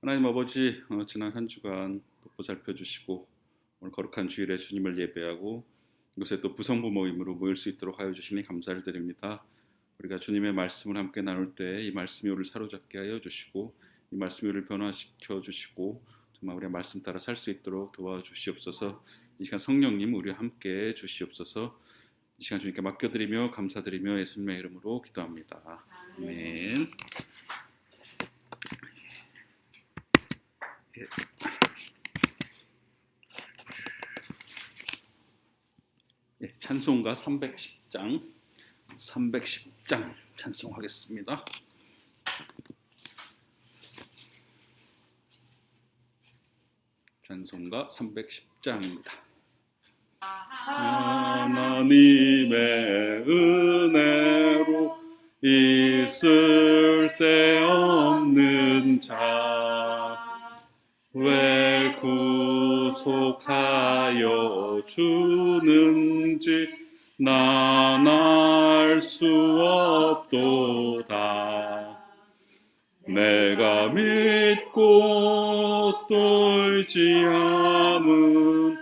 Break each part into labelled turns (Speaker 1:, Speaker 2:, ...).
Speaker 1: 하나님 아버지, 지난 한 주간 또 보살펴 주시고 오늘 거룩한 주일에 주님을 예배하고 이곳에 또 부성부 모임으로 모일 수 있도록 하여 주시니 감사를 드립니다. 우리가 주님의 말씀을 함께 나눌 때 이 말씀이 우리를 사로잡게 하여 주시고 이 말씀이 우리를 변화시켜 주시고 정말 우리의 말씀 따라 살 수 있도록 도와주시옵소서. 이 시간 성령님 우리와 함께 주시옵소서. 이 시간 주님께 맡겨드리며 감사드리며 예수님의 이름으로 기도합니다. 아멘. 찬송가 310장 찬송하겠습니다. 찬송가 310장입니다. 하나님의 은혜로 있을 데 없는 자 왜 구속하여 주는지 난 알 수 없도다. 내가 믿고 또 의지함은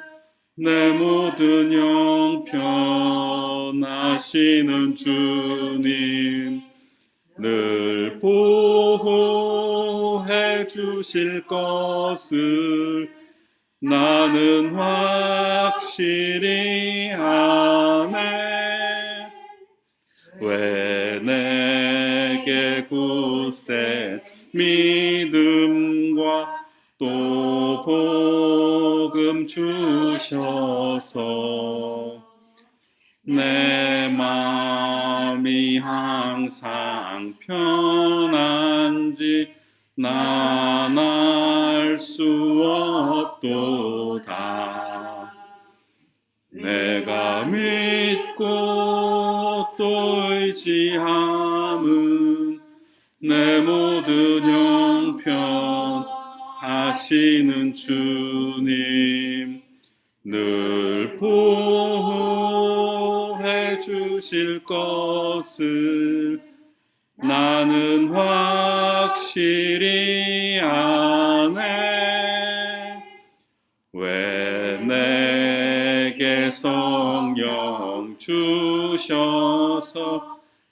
Speaker 1: 내 모든 형편하시는 주님 늘 보호해 주실 것을 나는 확실히 아네. 왜 내게 굳센 믿음과 또 복음 주셔서 내 마음이 항상 편한지 난 알 수 없도다. 내가 믿고 또 의지함은 내 모든 형편 하시는 주님 늘 보호해 주실 것을 나는 확실히 아네. 왜 내게 성령 주셔서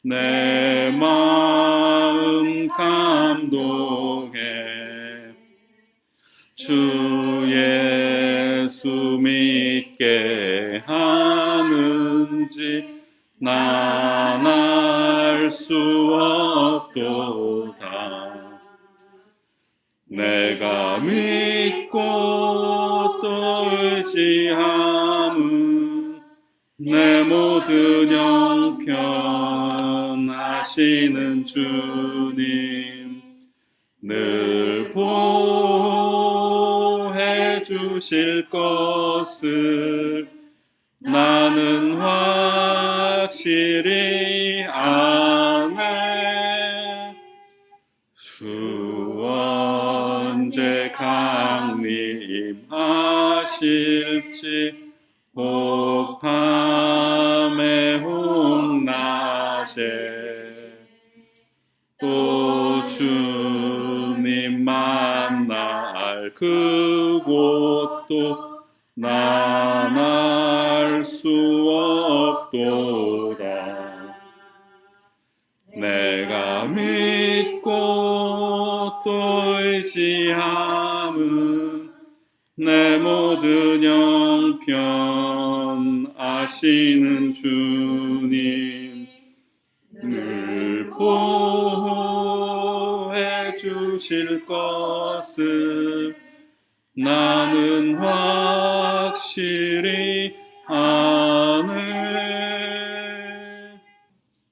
Speaker 1: 내 마음 감동해 주 예수 믿게 하는지 난 알 수 없도다. 내가 믿고 또 의지함은 내 모든 형편 하시는 주님 늘 보호해 주실 것을 나는 확실히 아네. 주 언제 강림하실지 혹 밤에 혹 낮에 또 주님 만날 그곳도 난 알 수 없도다. 내가 믿고 또 의지함은 내 모든 형편 아시는 주님 늘 보호해 주실 것을 나는 확실히 아네.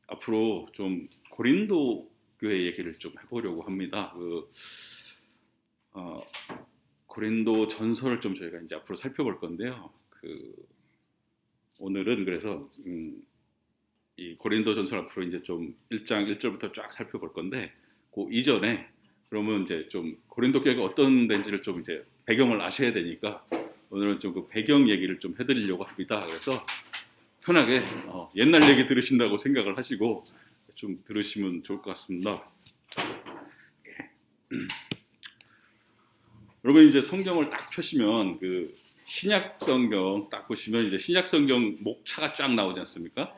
Speaker 1: 앞으로 좀 고린도 교회 얘기를 좀 해보려고 합니다. 고린도 전설을 좀 저희가 이제 앞으로 살펴볼 건데요. 오늘은 그래서 이 고린도 전설 앞으로 이제 좀 1장 1절부터 쫙 살펴볼 건데 그 이전에 그러면 이제 좀 고린도 교회가 어떤 데인지를 좀 이제 배경을 아셔야 되니까 오늘은 좀 그 배경 얘기를 좀 해드리려고 합니다. 그래서 편하게 옛날 얘기 들으신다고 생각을 하시고 좀 들으시면 좋을 것 같습니다. 여러분 이제 성경을 딱 펴시면 그 신약 성경 딱 보시면 이제 신약 성경 목차가 쫙 나오지 않습니까?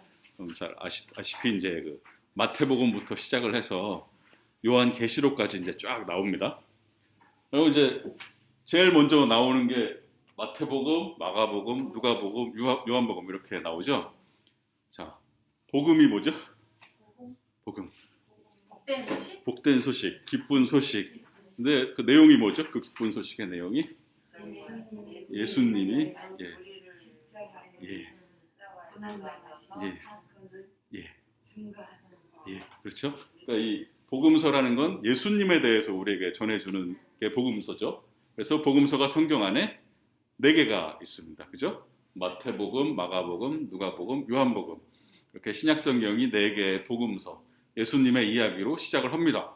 Speaker 1: 잘 아시피 이제 그 마태복음부터 시작을 해서 요한계시록까지 이제 쫙 나옵니다. 그리고 이제 제일 먼저 나오는 게 마태복음, 마가복음, 누가복음, 요한복음 이렇게 나오죠. 자, 복음이 뭐죠? 복음.
Speaker 2: 복된 소식?
Speaker 1: 복된 소식, 기쁜 소식. 근데 그 내용이 뭐죠? 그 기쁜 소식의 내용이 예수님이 그렇죠. 그러니까 이 복음서라는 건 예수님에 대해서 우리에게 전해주는 게 복음서죠. 그래서 복음서가 성경 안에 4개가 있습니다. 그죠? 마태복음, 마가복음, 누가복음, 요한복음. 이렇게 신약 성경이 4개의 복음서, 예수님의 이야기로 시작을 합니다.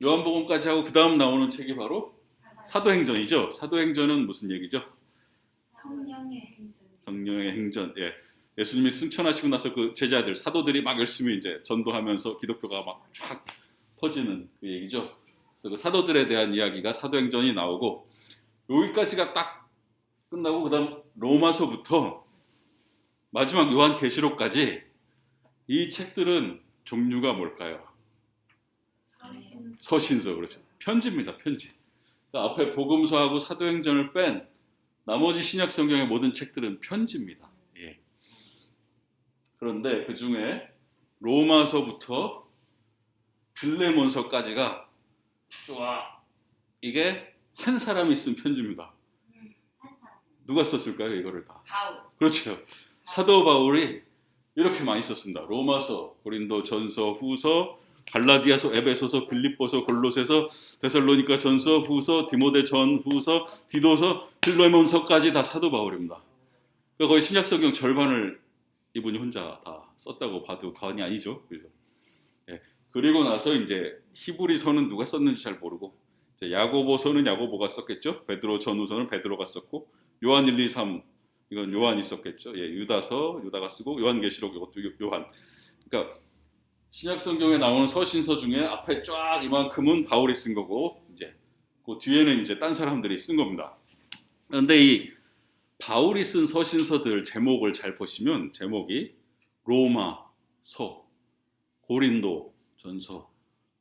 Speaker 1: 요한복음까지 하고 그 다음 나오는 책이 바로 사도행전이죠. 사도행전은 무슨 얘기죠? 성령의 행전. 예. 예수님이 승천하시고 나서 그 제자들, 사도들이 막 열심히 이제 전도하면서 기독교가 막 쫙 퍼지는 그 얘기죠. 그래서 그 사도들에 대한 이야기가 사도행전이 나오고 여기까지가 딱 끝나고 그 다음 로마서부터 마지막 요한계시록까지 이 책들은 종류가 뭘까요? 서신서, 그렇죠. 편지입니다, 편지. 그러니까 앞에 복음서하고 사도행전을 뺀 나머지 신약 성경의 모든 책들은 편지입니다. 예. 그런데 그 중에 로마서부터 빌레몬서까지가 쫙 이게 한 사람이 쓴 편지입니다. 누가 썼을까요, 이거를 다?
Speaker 2: 바울.
Speaker 1: 그렇죠. 사도 바울이 이렇게 많이 썼습니다. 로마서, 고린도 전서, 후서, 갈라디아서, 에베소서, 빌립보서, 골로새서, 데살로니가 전서, 후서, 디모데 전, 후서, 디도서, 빌레몬서까지 다 사도 바울입니다. 그러니까 거의 신약 성경 절반을 이분이 혼자 다 썼다고 봐도 과언이 아니죠. 그죠? 예. 그리고 나서 이제 히브리서는 누가 썼는지 잘 모르고, 야고보서는 야고보가 썼겠죠. 베드로 전후서는 베드로가 썼고, 요한 1, 2, 3 이건 요한이 썼겠죠. 예, 유다서 유다가 쓰고, 요한계시록 이것도 요한. 그러니까 신약 성경에 나오는 서신서 중에 앞에 쫙 이만큼은 바울이 쓴 거고, 이제 그 뒤에는 이제 딴 사람들이 쓴 겁니다. 그런데 이 바울이 쓴 서신서들 제목을 잘 보시면 제목이 로마서, 고린도 전서,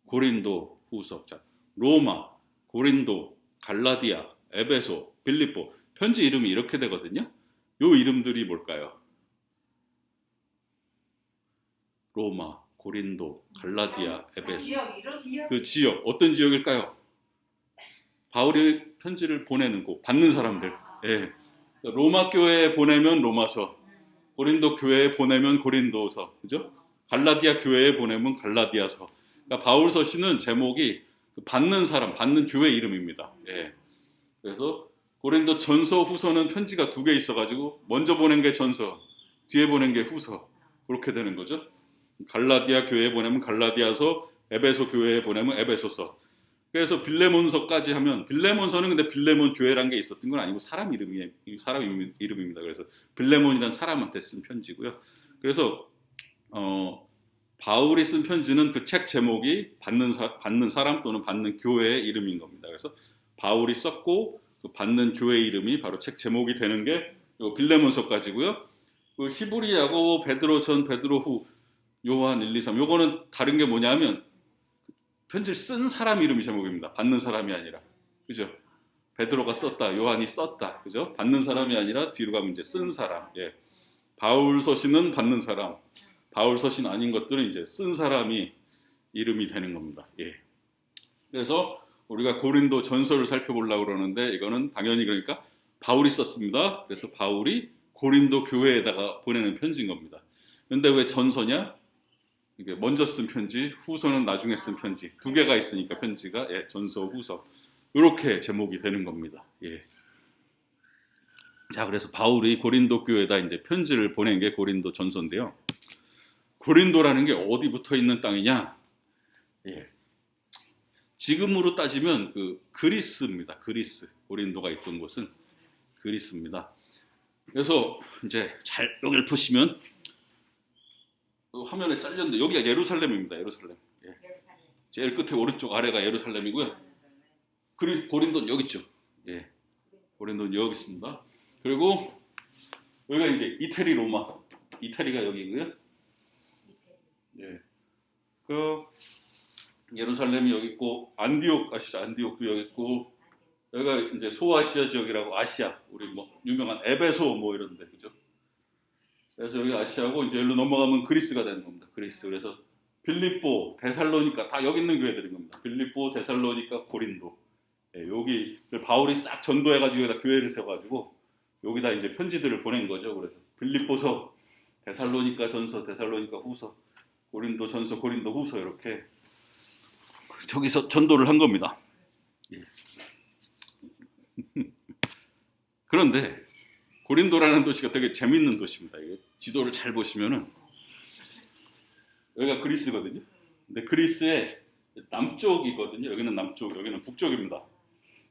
Speaker 1: 고린도 후서. 자, 로마, 고린도, 갈라디아, 에베소, 빌립보. 편지 이름이 이렇게 되거든요. 요 이름들이 뭘까요? 로마, 고린도, 갈라디아, 에베소.
Speaker 2: 지역 이름?
Speaker 1: 그 지역, 어떤 지역일까요? 바울이 편지를 보내는 곳, 받는 사람들. 예. 로마 교회에 보내면 로마서, 고린도 교회에 보내면 고린도서, 그죠? 갈라디아 교회에 보내면 갈라디아서. 그러니까 바울 서신은 제목이 받는 사람, 받는 교회 이름입니다. 예. 그래서 고린도 전서, 후서는 편지가 2개 있어가지고 먼저 보낸 게 전서, 뒤에 보낸 게 후서. 그렇게 되는 거죠. 갈라디아 교회에 보내면 갈라디아서, 에베소 교회에 보내면 에베소서. 그래서 빌레몬서까지 하면, 빌레몬서는 근데 빌레몬 교회란 게 있었던 건 아니고 사람 이름입니다. 그래서 빌레몬이라는 사람한테 쓴 편지고요. 그래서 바울이 쓴 편지는 그 책 제목이 받는 사람 또는 받는 교회의 이름인 겁니다. 그래서 바울이 썼고 그 받는 교회 이름이 바로 책 제목이 되는 게 빌레몬서까지고요. 그 히브리, 야고보, 베드로 전, 베드로 후, 요한 1, 2, 3. 요거는 다른 게 뭐냐면 편지를 쓴 사람 이름이 제목입니다. 받는 사람이 아니라. 그죠? 베드로가 썼다, 요한이 썼다. 그죠? 받는 사람이 아니라 뒤로 가면 이제 쓴 사람. 예. 바울 서신은 받는 사람. 바울 서신 아닌 것들은 이제 쓴 사람이 이름이 되는 겁니다. 예. 그래서 우리가 고린도 전서를 살펴보려고 그러는데 이거는 당연히 그러니까 바울이 썼습니다. 그래서 바울이 고린도 교회에다가 보내는 편지인 겁니다. 그런데 왜 전서냐? 이게 먼저 쓴 편지, 후서는 나중에 쓴 편지. 2개가 있으니까 편지가 예, 전서, 후서. 이렇게 제목이 되는 겁니다. 예. 자, 그래서 바울이 고린도 교회에다 이제 편지를 보낸 게 고린도 전서인데요. 고린도라는 게 어디 붙어 있는 땅이냐? 예. 지금으로 따지면 그 그리스입니다. 그리스. 고린도가 있던 곳은 그리스입니다. 그래서 이제 잘 여기를 보시면 화면에 잘렸는데 여기가 예루살렘입니다. 예루살렘. 예. 제일 끝에 오른쪽 아래가 예루살렘이고요. 고린도는 여기 있죠. 예, 고린도는 여기 있습니다. 그리고 여기가 이제 이태리 로마, 이태리가 여기고요. 예, 그 예루살렘이 여기 있고 안디옥 아시죠? 안디옥도 여기 있고 여기가 이제 소아시아 지역이라고 아시아 우리 뭐 유명한 에베소 뭐 이런데 그죠? 그래서 여기 아시아고 이제 여기로 넘어가면 그리스가 되는 겁니다. 그리스. 그래서 빌립보, 데살로니가 다 여기 있는 교회들인 겁니다. 빌립보, 데살로니가, 고린도. 예, 여기 바울이 싹 전도해가지고 여기다 교회를 세워가지고 여기다 이제 편지들을 보낸 거죠. 그래서 빌립보서, 데살로니가 전서, 데살로니가 후서, 고린도 전서, 고린도 후서 이렇게 저기서 전도를 한 겁니다. 예. 그런데 고린도라는 도시가 되게 재밌는 도시입니다. 이게 지도를 잘 보시면은 여기가 그리스거든요. 근데 그리스의 남쪽이거든요. 여기는 남쪽, 여기는 북쪽입니다.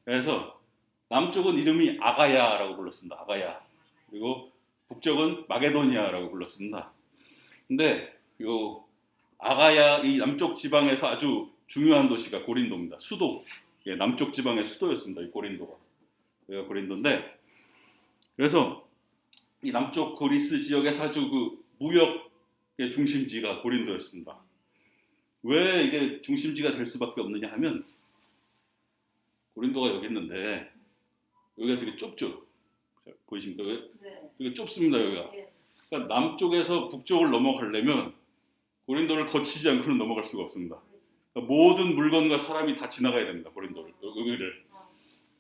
Speaker 1: 그래서 남쪽은 이름이 아가야라고 불렀습니다. 아가야. 그리고 북쪽은 마게도니아라고 불렀습니다. 근데 요 아가야 이 남쪽 지방에서 아주 중요한 도시가 고린도입니다. 수도. 예, 남쪽 지방의 수도였습니다. 이 고린도가. 여기가 고린도인데 그래서 이 남쪽 그리스 지역에서 아주 그 무역의 중심지가 고린도였습니다. 왜 이게 중심지가 될 수밖에 없느냐 하면 고린도가 여기 있는데 여기가 되게 좁죠. 보이십니까?
Speaker 2: 네.
Speaker 1: 되게 좁습니다. 여기가.
Speaker 2: 네.
Speaker 1: 그러니까 남쪽에서 북쪽을 넘어가려면 고린도를 거치지 않고는 넘어갈 수가 없습니다. 그러니까 모든 물건과 사람이 다 지나가야 됩니다. 고린도를. 여기를.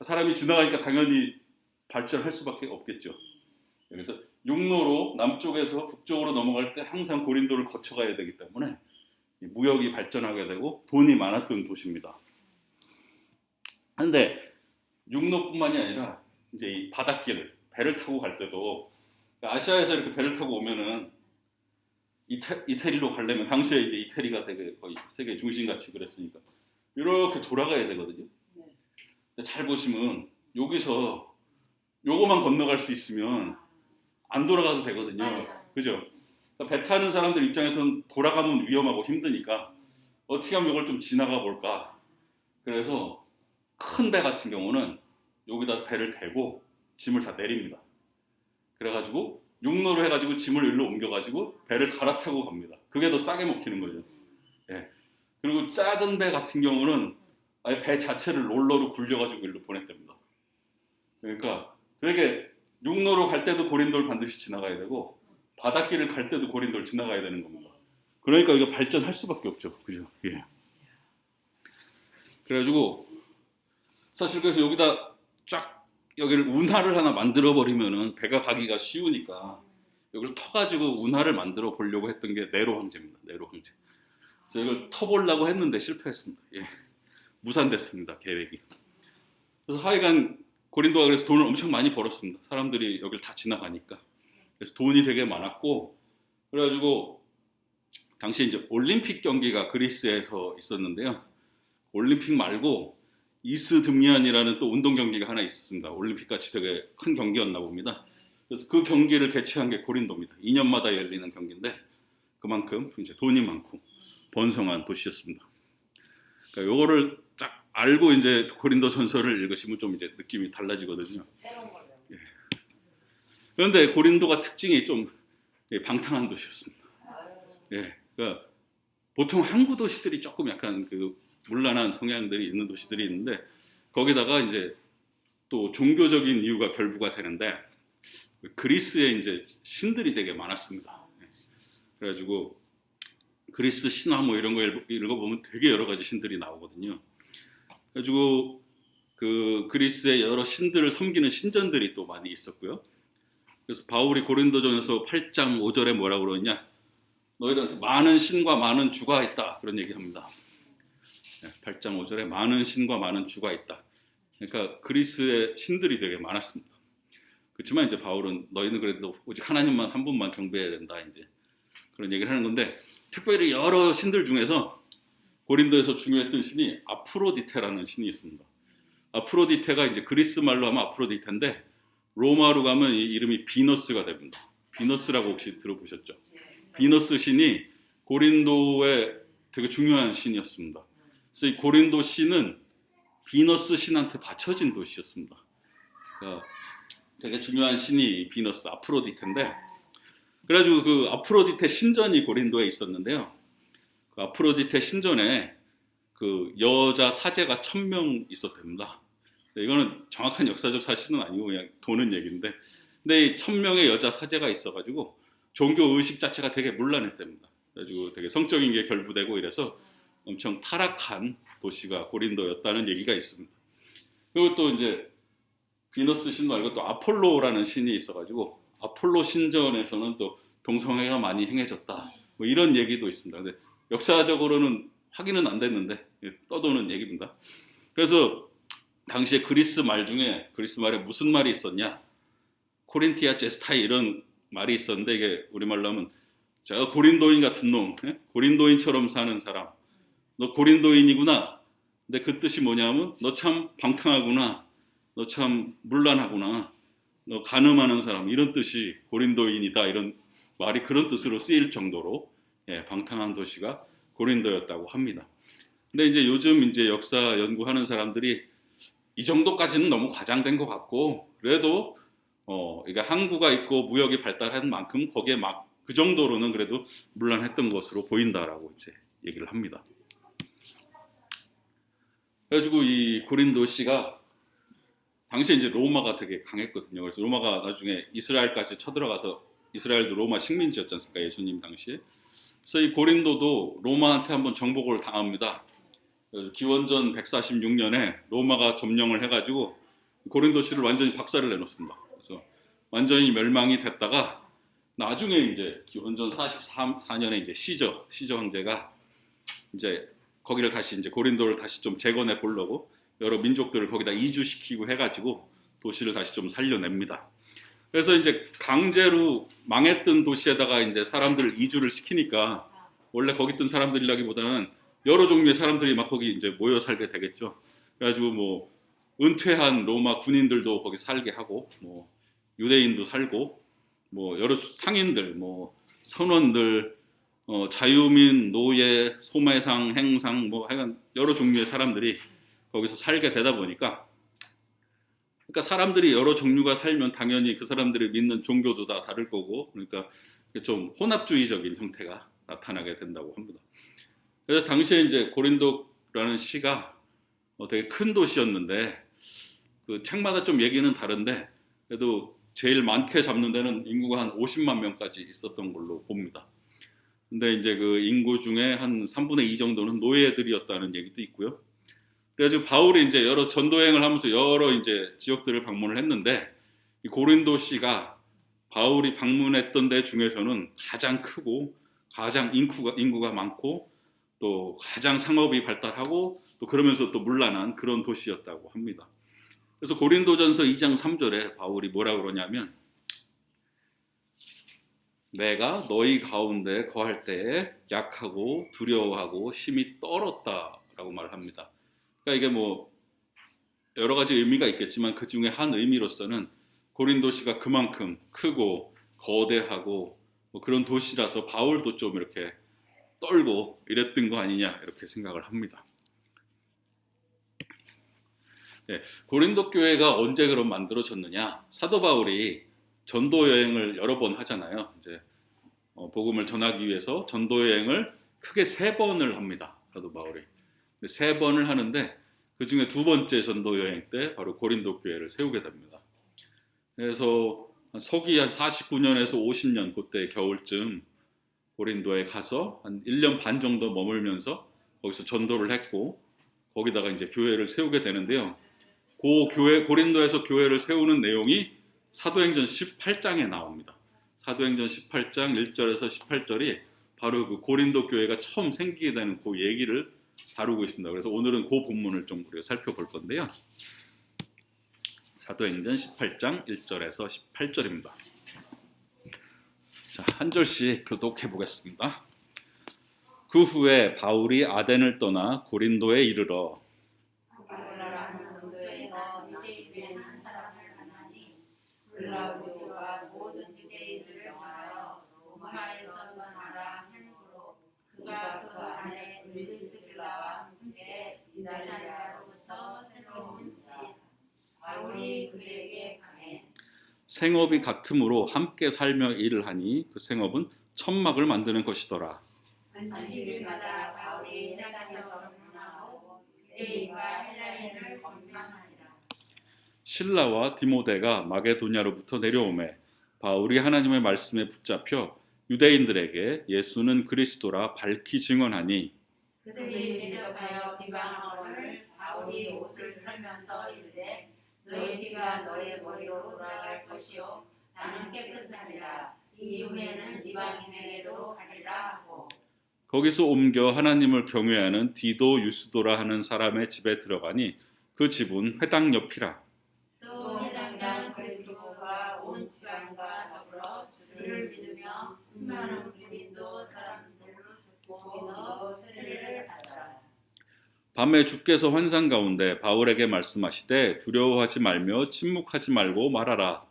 Speaker 1: 사람이 지나가니까 당연히 발전할 수밖에 없겠죠. 그래서 육로로 남쪽에서 북쪽으로 넘어갈 때 항상 고린도를 거쳐가야 되기 때문에 무역이 발전하게 되고 돈이 많았던 도시입니다. 그런데 육로뿐만이 아니라 이제 이 바닷길 배를 타고 갈 때도 아시아에서 이렇게 배를 타고 오면은 이태리로 가려면 당시에 이제 이태리가 되게 거의 세계 중심같이 그랬으니까 이렇게 돌아가야 되거든요. 근데 잘 보시면 여기서 요거만 건너갈 수 있으면 안 돌아가도 되거든요. 그죠? 그러니까 배 타는 사람들 입장에서는 돌아가면 위험하고 힘드니까 어떻게 하면 이걸 좀 지나가 볼까. 그래서 큰 배 같은 경우는 여기다 배를 대고 짐을 다 내립니다. 그래가지고 육로로 해가지고 짐을 일로 옮겨가지고 배를 갈아타고 갑니다. 그게 더 싸게 먹히는 거죠. 예. 그리고 작은 배 같은 경우는 아예 배 자체를 롤러로 굴려가지고 일로 보냈답니다. 그러니까 되게 육로로 갈 때도 고린도를 반드시 지나가야 되고 바닷길을 갈 때도 고린도를 지나가야 되는 겁니다. 그러니까 이거 발전할 수밖에 없죠. 그죠? 예. 그래가지고 사실 그래서 여기다 쫙 여기를 운하를 하나 만들어 버리면은 배가 가기가 쉬우니까 여기를 터가지고 운하를 만들어 보려고 했던 게 네로 황제입니다. 네로 황제. 그래서 이걸 터보려고 했는데 실패했습니다. 예. 무산됐습니다. 계획이. 그래서 하여간 고린도가 그래서 돈을 엄청 많이 벌었습니다. 사람들이 여기를 다 지나가니까. 그래서 돈이 되게 많았고, 그래가지고 당시 이제 올림픽 경기가 그리스에서 있었는데요. 올림픽 말고 이스드미안이라는 또 운동 경기가 하나 있었습니다. 올림픽 같이 되게 큰 경기였나 봅니다. 그래서 그 경기를 개최한 게 고린도입니다. 2년마다 열리는 경기인데 그만큼 이제 돈이 많고 번성한 도시였습니다. 그러니까 요거를 딱 알고 이제 고린도 전서를 읽으시면 좀 이제 느낌이 달라지거든요. 예. 그런데 고린도가 특징이 좀 방탕한 도시였습니다. 예. 그러니까 보통 항구 도시들이 조금 약간 그 문란한 성향들이 있는 도시들이 있는데 거기다가 이제 또 종교적인 이유가 결부가 되는데 그리스에 이제 신들이 되게 많았습니다. 그래가지고 그리스 신화 뭐 이런 거 읽어보면 되게 여러 가지 신들이 나오거든요. 그래가지고 그 그리스의 여러 신들을 섬기는 신전들이 또 많이 있었고요. 그래서 바울이 고린도전에서 8장 5절에 뭐라고 그러냐? 너희들한테 많은 신과 많은 주가 있다. 그런 얘기합니다. 8장 5절에 많은 신과 많은 주가 있다. 그러니까 그리스의 신들이 되게 많았습니다. 그렇지만 이제 바울은 너희는 그래도 오직 하나님만 한 분만 경배해야 된다. 이제 그런 얘기를 하는 건데 특별히 여러 신들 중에서 고린도에서 중요했던 신이 아프로디테라는 신이 있습니다. 아프로디테가 이제 그리스 말로 하면 아프로디테인데 로마로 가면 이 이름이 비너스가 됩니다. 비너스라고 혹시 들어보셨죠? 비너스 신이 고린도의 되게 중요한 신이었습니다. 그래서 이 고린도 신은 비너스 신한테 바쳐진 도시였습니다. 그러니까 되게 중요한 신이 비너스 아프로디테인데, 그래가지고 그 아프로디테 신전이 고린도에 있었는데요. 그 아프로디테 신전에 그 여자 사제가 1000명 있었답니다. 이거는 정확한 역사적 사실은 아니고 그냥 도는 얘기인데, 근데 이 1000명의 여자 사제가 있어가지고 종교 의식 자체가 되게 문란했답니다. 그래가지고 되게 성적인 게 결부되고 이래서 엄청 타락한 도시가 고린도였다는 얘기가 있습니다. 그리고 또 이제 비너스 신 말고 또 아폴로라는 신이 있어가지고 아폴로 신전에서는 또 동성애가 많이 행해졌다, 뭐 이런 얘기도 있습니다. 근데 역사적으로는 확인은 안 됐는데 떠도는 얘기입니다. 그래서 당시에 그리스 말 중에, 그리스 말에 무슨 말이 있었냐, 코린티아 제스타이 이런 말이 있었는데, 이게 우리말로 하면 제가 고린도인 같은 놈, 고린도인처럼 사는 사람, 너 고린도인이구나. 근데 그 뜻이 뭐냐면 너 참 방탕하구나, 너 참 문란하구나, 너 간음하는 사람, 이런 뜻이 고린도인이다, 이런 말이 그런 뜻으로 쓰일 정도로 방탕한 도시가 고린도였다고 합니다. 근데 이제 요즘 이제 역사 연구하는 사람들이 이 정도까지는 너무 과장된 것 같고, 그래도 이게 항구가 있고 무역이 발달한 만큼 거기에 막 그 정도로는 그래도 문란했던 것으로 보인다라고 이제 얘기를 합니다. 그래가지고 이 고린도시가 당시에 이제 로마가 되게 강했거든요. 그래서 로마가 나중에 이스라엘까지 쳐들어가서, 이스라엘도 로마 식민지였지 않습니까? 예수님 당시에. 그래서 이 고린도도 로마한테 한번 정복을 당합니다. 기원전 146년에 로마가 점령을 해가지고 고린도시를 완전히 박살을 내놓습니다. 그래서 완전히 멸망이 됐다가 나중에 이제 기원전 44년에 이제 시저 황제가 이제 거기를 다시 이제 고린도를 다시 좀 재건해 보려고 여러 민족들을 거기다 이주시키고 해가지고 도시를 다시 좀 살려냅니다. 그래서 이제 강제로 망했던 도시에다가 이제 사람들을 이주를 시키니까 원래 거기 있던 사람들이라기보다는 여러 종류의 사람들이 막 거기 이제 모여 살게 되겠죠. 그래가지고 뭐 은퇴한 로마 군인들도 거기 살게 하고, 뭐 유대인도 살고, 뭐 여러 상인들, 뭐 선원들, 자유민, 노예, 소매상, 행상, 뭐 하여간 여러 종류의 사람들이 거기서 살게 되다 보니까, 그러니까 사람들이 여러 종류가 살면 당연히 그 사람들이 믿는 종교도 다 다를 거고, 그러니까 좀 혼합주의적인 형태가 나타나게 된다고 합니다. 그래서 당시에 이제 고린도라는 시가 되게 큰 도시였는데, 그 책마다 좀 얘기는 다른데, 그래도 제일 많게 잡는 데는 인구가 한 50만 명까지 있었던 걸로 봅니다. 근데 이제 그 인구 중에 한 3분의 2 정도는 노예들이었다는 얘기도 있고요. 그래가지고 바울이 이제 여러 전도여행을 하면서 여러 이제 지역들을 방문을 했는데, 이 고린도시가 바울이 방문했던 데 중에서는 가장 크고 가장 인구가 많고 또 가장 상업이 발달하고 또 그러면서 또 문란한 그런 도시였다고 합니다. 그래서 고린도전서 2장 3절에 바울이 뭐라 그러냐면, 내가 너희 가운데 거할 때에 약하고 두려워하고 심히 떨었다라고 말을 합니다. 그러니까 이게 뭐 여러 가지 의미가 있겠지만 그 중에 한 의미로서는 고린도시가 그만큼 크고 거대하고 뭐 그런 도시라서 바울도 좀 이렇게 떨고 이랬던 거 아니냐, 이렇게 생각을 합니다. 네, 고린도 교회가 언제 그럼 만들어졌느냐? 사도 바울이 전도 여행을 여러 번 하잖아요. 이제 복음을 전하기 위해서 전도 여행을 크게 3번을 합니다. 사도 바울이 3번을 하는데 그 중에 2번째 전도 여행 때 바로 고린도 교회를 세우게 됩니다. 그래서 서기 한 49년에서 50년 그때 겨울쯤 고린도에 가서 한 1년 반 정도 머물면서 거기서 전도를 했고, 거기다가 이제 교회를 세우게 되는데요. 그 교회, 고린도에서 교회를 세우는 내용이 사도행전 18장에 나옵니다. 사도행전 18장 1절에서 18절이 바로 그 고린도 교회가 처음 생기게 되는 그 얘기를 다루고 있습니다. 그래서 오늘은 그 본문을 좀 우리가 살펴볼 건데요. 사도행전 18장 1절에서 18절입니다. 자, 한 절씩 교독해 보겠습니다. 그 후에 바울이 아덴을 떠나 고린도에 이르러
Speaker 2: 블라우디오가 모든 유대인을 명하여 로마에서 떠나라 함으로 그가 그 안에 브리스길라와 함께 이달리아로부터 바울이 그에게 가매
Speaker 1: 생업이 같으므로 함께 살며 일을 하니 그 생업은 천막을 만드는 것이더라.
Speaker 2: 안식일마다 바울이 헬라에서 방문하고 유대인과 헬라인을 권면하니라.
Speaker 1: 실라와 디모데가 마게도냐로부터 내려오매 바울이 하나님의 말씀에 붙잡혀 유대인들에게 예수는 그리스도라 밝히 증언하니
Speaker 2: 그들이 대적하여 비방하거늘 바울이 옷을 털면서 이르되 너희 피가 너희 머리로 돌아갈 것이요 나는 깨끗하니라. 이후에는 이방인에게도 가리라 하고
Speaker 1: 거기서 옮겨 하나님을 경외하는 디도 유스도라 하는 사람의 집에 들어가니 그 집은 회당 옆이라.
Speaker 2: 또 해당장 그리스도가 온 지방과 더불어 주를 믿으며 수많은 그린도 사람들을 보고 세례를 받았다.
Speaker 1: 밤에 주께서 환상 가운데 바울에게 말씀하시되 두려워하지 말며 침묵하지 말고 말하라.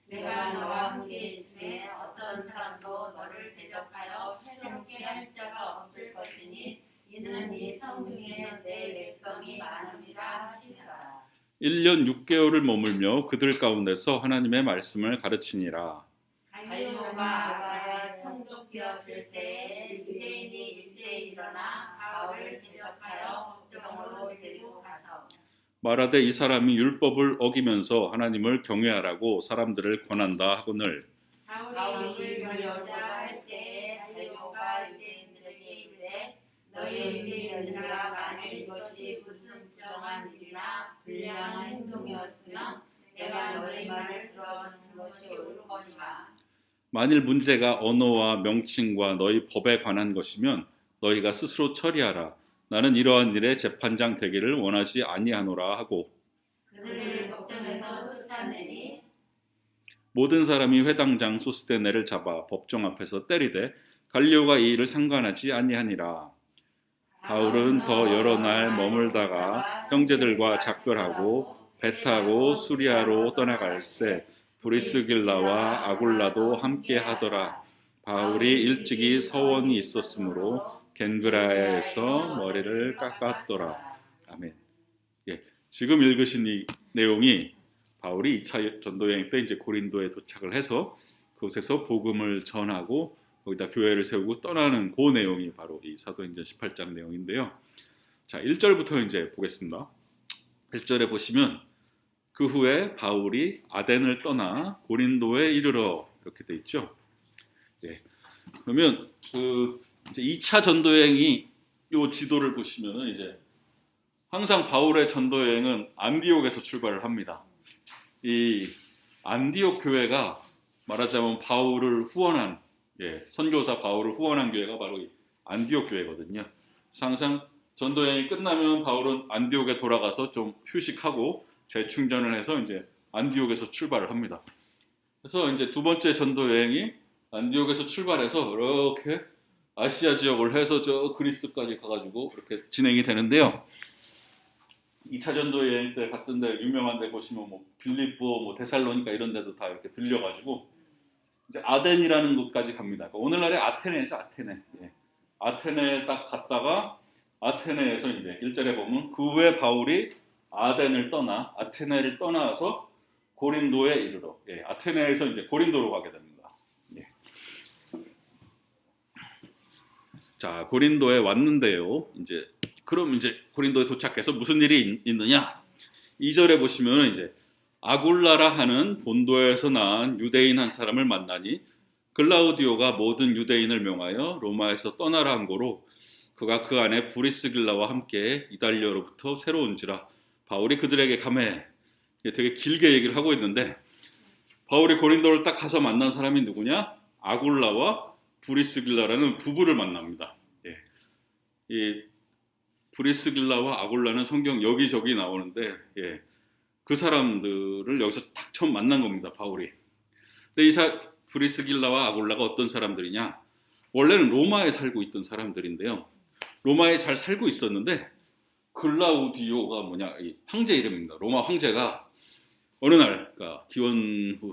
Speaker 2: 내가 너와 함께 있음에 어떤 사람도 너를 대적하여 해롭게 할 자가 없을 것이니 이는 네 성중에 내 백성이 많음이라 하시니라.
Speaker 1: 1년 6개월을 머물며 그들 가운데서 하나님의 말씀을 가르치니라.
Speaker 2: 갈리오가 아가야 총독되었을 때에 유대인이 일제히 일어나 바울을 대적하여 법정으로 데리고 가서
Speaker 1: 말하되 이 사람이 율법을 어기면서 하나님을 경외하라고 사람들을 권한다 하거늘
Speaker 2: 바울이 빌려오자 할 때에 갈리오가 유대인들에게 이르되 너희 유대인들아 만일 이것이 무슨 부정한 일이나 불량한 행동이었으면 내가 너희 말을 들어주는 것이 옳거니와
Speaker 1: 만일 문제가 언어와 명칭과 너희 법에 관한 것이면 너희가 스스로 처리하라. 나는 이러한 일에 재판장 되기를 원하지 아니하노라 하고
Speaker 2: 그들을 법정에서 쫓아내니
Speaker 1: 모든 사람이 회당장 소스데네를 잡아 법정 앞에서 때리되 갈리오가 이 일을 상관하지 아니하니라. 바울은 더 여러 날 머물다가 형제들과 작별하고 배 타고 수리아로 떠나갈새 브리스길라와 아굴라도 함께 하더라. 바울이 일찍이 서원이 있었으므로 겐그라에서 머리를 깎았더라. 아멘. 예, 지금 읽으신 이 내용이 바울이 2차 전도여행 때 이제 고린도에 도착을 해서 그곳에서 복음을 전하고 거기다 교회를 세우고 떠나는 그 내용이 바로 이 사도행전 18장 내용인데요. 자, 1절부터 이제 보겠습니다. 1절에 보시면 그 후에 바울이 아덴을 떠나 고린도에 이르러 이렇게 돼 있죠. 예. 그러면 이제 2차 전도여행이 요 지도를 보시면은 이제 항상 바울의 전도여행은 안디옥에서 출발을 합니다. 이 안디옥 교회가 말하자면 바울을 후원한 선교사 바울을 후원한 교회가 바로 이 안디옥 교회거든요. 항상 전도여행이 끝나면 바울은 안디옥에 돌아가서 좀 휴식하고 재충전을 해서 이제 안디옥에서 출발을 합니다. 그래서 이제 두 번째 전도여행이 안디옥에서 출발해서 이렇게 아시아 지역을 해서 저 그리스까지 가가지고 이렇게 진행이 되는데요. 2차 전도 여행 때 갔던 데 유명한 데 보시면 뭐 빌립보, 뭐 데살로니가 이런 데도 다 이렇게 들려가지고 이제 아덴이라는 곳까지 갑니다. 그러니까 오늘날의 아테네죠, 아테네. 예. 아테네에 딱 갔다가 아테네에서 이제 1절에 보면 그 후에 바울이 아테네를 떠나서 고린도에 이르러 아테네에서 이제 고린도로 가게 됩니다. 예. 자, 고린도에 왔는데요. 그럼 이제 고린도에 도착해서 무슨 일이 있느냐? 2절에 보시면 이제 아굴라라 하는 본도에서 낳은 유대인 한 사람을 만나니 글라우디오가 모든 유대인을 명하여 로마에서 떠나라 한 고로 그가 그 안에 브리스길라와 함께 이달리아로부터 새로 온지라. 바울이 그들에게 가매. 되게 길게 얘기를 하고 있는데 바울이 고린도를 딱 가서 만난 사람이 누구냐? 아굴라와 브리스길라라는 부부를 만납니다. 이 브리스길라와 아굴라는 성경 여기저기 나오는데 그 사람들을 여기서 딱 처음 만난 겁니다. 바울이. 근데 이 브리스길라와 아굴라가 어떤 사람들이냐? 원래는 로마에 살고 있던 사람들인데요. 로마에 잘 살고 있었는데 글라우디오가 이 황제 이름입니다. 로마 황제가 어느 날, 그러니까 기원 후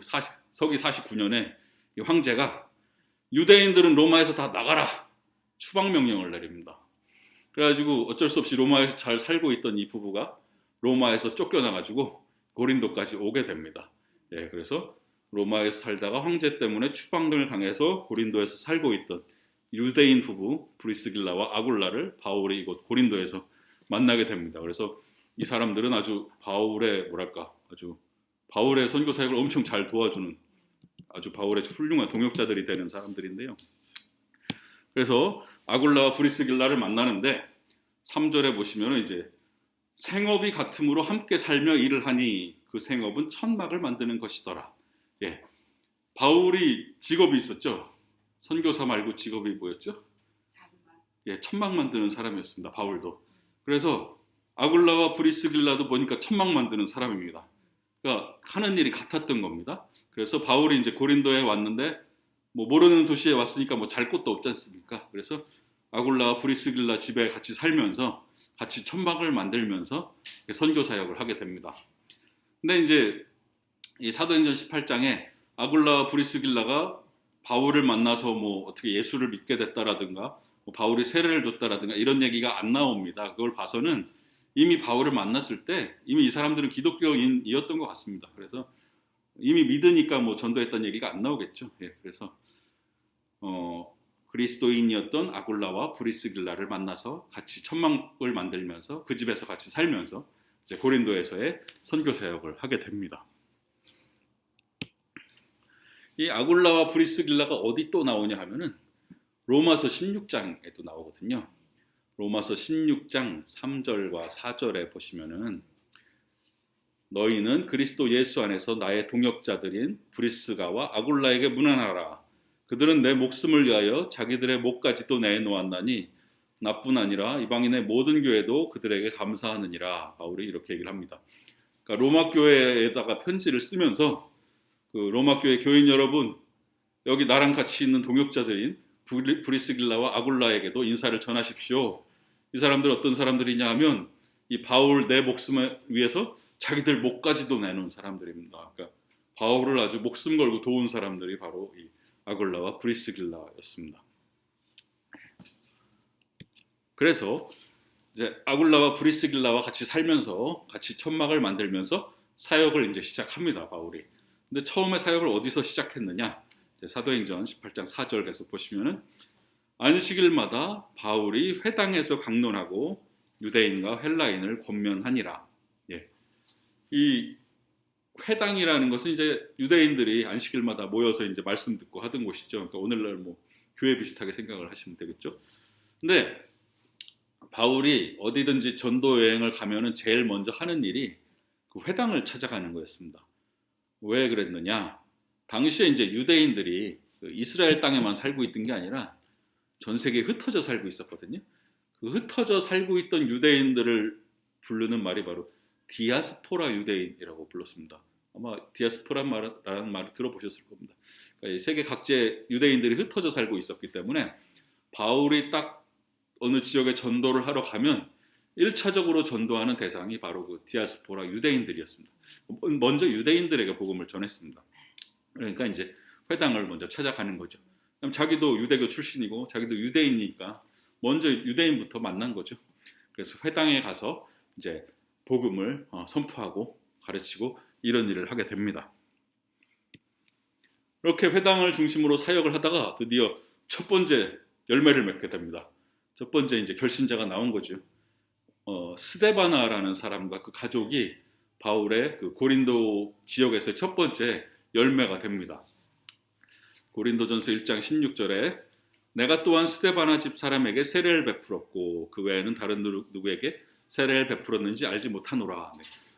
Speaker 1: 서기 49년에 이 황제가 유대인들은 로마에서 다 나가라 추방 명령을 내립니다. 그래가지고 어쩔 수 없이 로마에서 잘 살고 있던 이 부부가 로마에서 쫓겨나가지고 고린도까지 오게 됩니다. 예, 그래서 로마에서 살다가 황제 때문에 추방을 당해서 고린도에서 살고 있던 유대인 부부 브리스길라와 아굴라를 바울이 이곳 고린도에서 만나게 됩니다. 그래서 이 사람들은 아주 바울의 선교 사역을 엄청 잘 도와주는 아주 바울의 훌륭한 동역자들이 되는 사람들인데요. 그래서 아굴라와 브리스길라를 만나는데 3절에 보시면 이제 생업이 같음으로 함께 살며 일을 하니 그 생업은 천막을 만드는 것이더라. 예, 바울이 직업이 있었죠. 선교사 말고 직업이 뭐였죠? 예, 천막 만드는 사람이었습니다. 바울도. 그래서 아굴라와 브리스길라도 보니까 천막 만드는 사람입니다. 그러니까 하는 일이 같았던 겁니다. 그래서 바울이 이제 고린도에 왔는데 뭐 모르는 도시에 왔으니까 뭐 잘 곳도 없지 않습니까? 그래서 아굴라와 브리스길라 집에 같이 살면서 같이 천막을 만들면서 선교 사역을 하게 됩니다. 근데 이제 이 사도행전 18장에 아굴라와 브리스길라가 바울을 만나서 뭐 어떻게 예수를 믿게 됐다라든가 뭐 바울이 세례를 줬다라든가 이런 얘기가 안 나옵니다. 그걸 봐서는 이미 바울을 만났을 때 이미 이 사람들은 기독교인이었던 것 같습니다. 그래서 이미 믿으니까 뭐 전도했다는 얘기가 안 나오겠죠. 예, 그래서 그리스도인이었던 아굴라와 브리스길라를 만나서 같이 천막을 만들면서 그 집에서 같이 살면서 이제 고린도에서의 선교 사역을 하게 됩니다. 이 아굴라와 브리스길라가 어디 또 나오냐 하면은 로마서 16장에도 나오거든요. 로마서 16장 3절과 4절에 보시면은 너희는 그리스도 예수 안에서 나의 동역자들인 브리스가와 아굴라에게 문안하라. 그들은 내 목숨을 위하여 자기들의 목까지도 내놓았나니 나뿐 아니라 이방인의 모든 교회도 그들에게 감사하느니라. 바울이 이렇게 얘기를 합니다. 그러니까 로마 교회에다가 편지를 쓰면서 그 로마 교회 교인 여러분, 여기 나랑 같이 있는 동역자들인 브리스길라와 아굴라에게도 인사를 전하십시오. 이 사람들 어떤 사람들이냐 하면 이 바울 내 목숨을 위해서 자기들 목까지도 내놓은 사람들입니다. 그러니까 바울을 아주 목숨 걸고 도운 사람들이 바로 이 아굴라와 브리스길라였습니다. 그래서 이제 아굴라와 브리스길라와 같이 살면서 같이 천막을 만들면서 사역을 이제 시작합니다. 바울이. 근데 처음에 사역을 어디서 시작했느냐? 사도행전 18장 4절에서 보시면은 안식일마다 바울이 회당에서 강론하고 유대인과 헬라인을 권면하니라. 예. 이 회당이라는 것은 이제 유대인들이 안식일마다 모여서 이제 말씀 듣고 하던 곳이죠. 그러니까 오늘날 뭐 교회 비슷하게 생각을 하시면 되겠죠. 근데 바울이 어디든지 전도 여행을 가면은 제일 먼저 하는 일이 그 회당을 찾아가는 거였습니다. 왜 그랬느냐? 당시에 이제 유대인들이 그 이스라엘 땅에만 살고 있던 게 아니라 전 세계에 흩어져 살고 있었거든요. 그 흩어져 살고 있던 유대인들을 부르는 말이 바로 디아스포라 유대인이라고 불렀습니다. 아마 디아스포라라는 말을 들어보셨을 겁니다. 그러니까 세계 각지에 유대인들이 흩어져 살고 있었기 때문에 바울이 딱 어느 지역에 전도를 하러 가면 1차적으로 전도하는 대상이 바로 그 디아스포라 유대인들이었습니다. 먼저 유대인들에게 복음을 전했습니다. 그러니까 이제 회당을 먼저 찾아가는 거죠. 그럼 자기도 유대교 출신이고 자기도 유대인이니까 먼저 유대인부터 만난 거죠. 그래서 회당에 가서 이제 복음을 선포하고 가르치고 이런 일을 하게 됩니다. 이렇게 회당을 중심으로 사역을 하다가 드디어 첫 번째 열매를 맺게 됩니다. 첫 번째 이제 결신자가 나온 거죠. 스데바나라는 사람과 그 가족이 바울의 그 고린도 지역에서 첫 번째 열매가 됩니다. 고린도전서 1장 16절에 내가 또한 스데바나 집 사람에게 세례를 베풀었고 그 외에는 다른 누구에게 세례를 베풀었는지 알지 못하노라.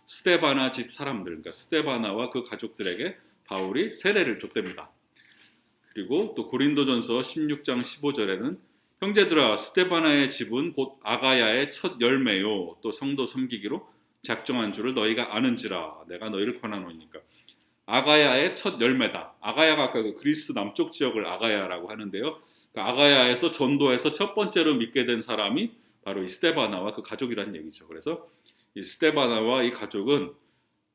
Speaker 1: 스데바나 집 사람들, 그러니까 스데바나와 그 가족들에게 바울이 세례를 줬답니다. 그리고 또 고린도전서 16장 15절에는 형제들아 스데바나의 집은 곧 아가야의 첫 열매요 또 성도 섬기기로 작정한 줄을 너희가 아는지라 내가 너희를 권하노니까. 아가야의 첫 열매다. 아가야가 아까 그 그리스 남쪽 지역을 아가야라고 하는데요. 그 아가야에서 전도해서 첫 번째로 믿게 된 사람이 바로 이 스데바나와 그 가족이라는 얘기죠. 그래서 이 스데바나와 이 가족은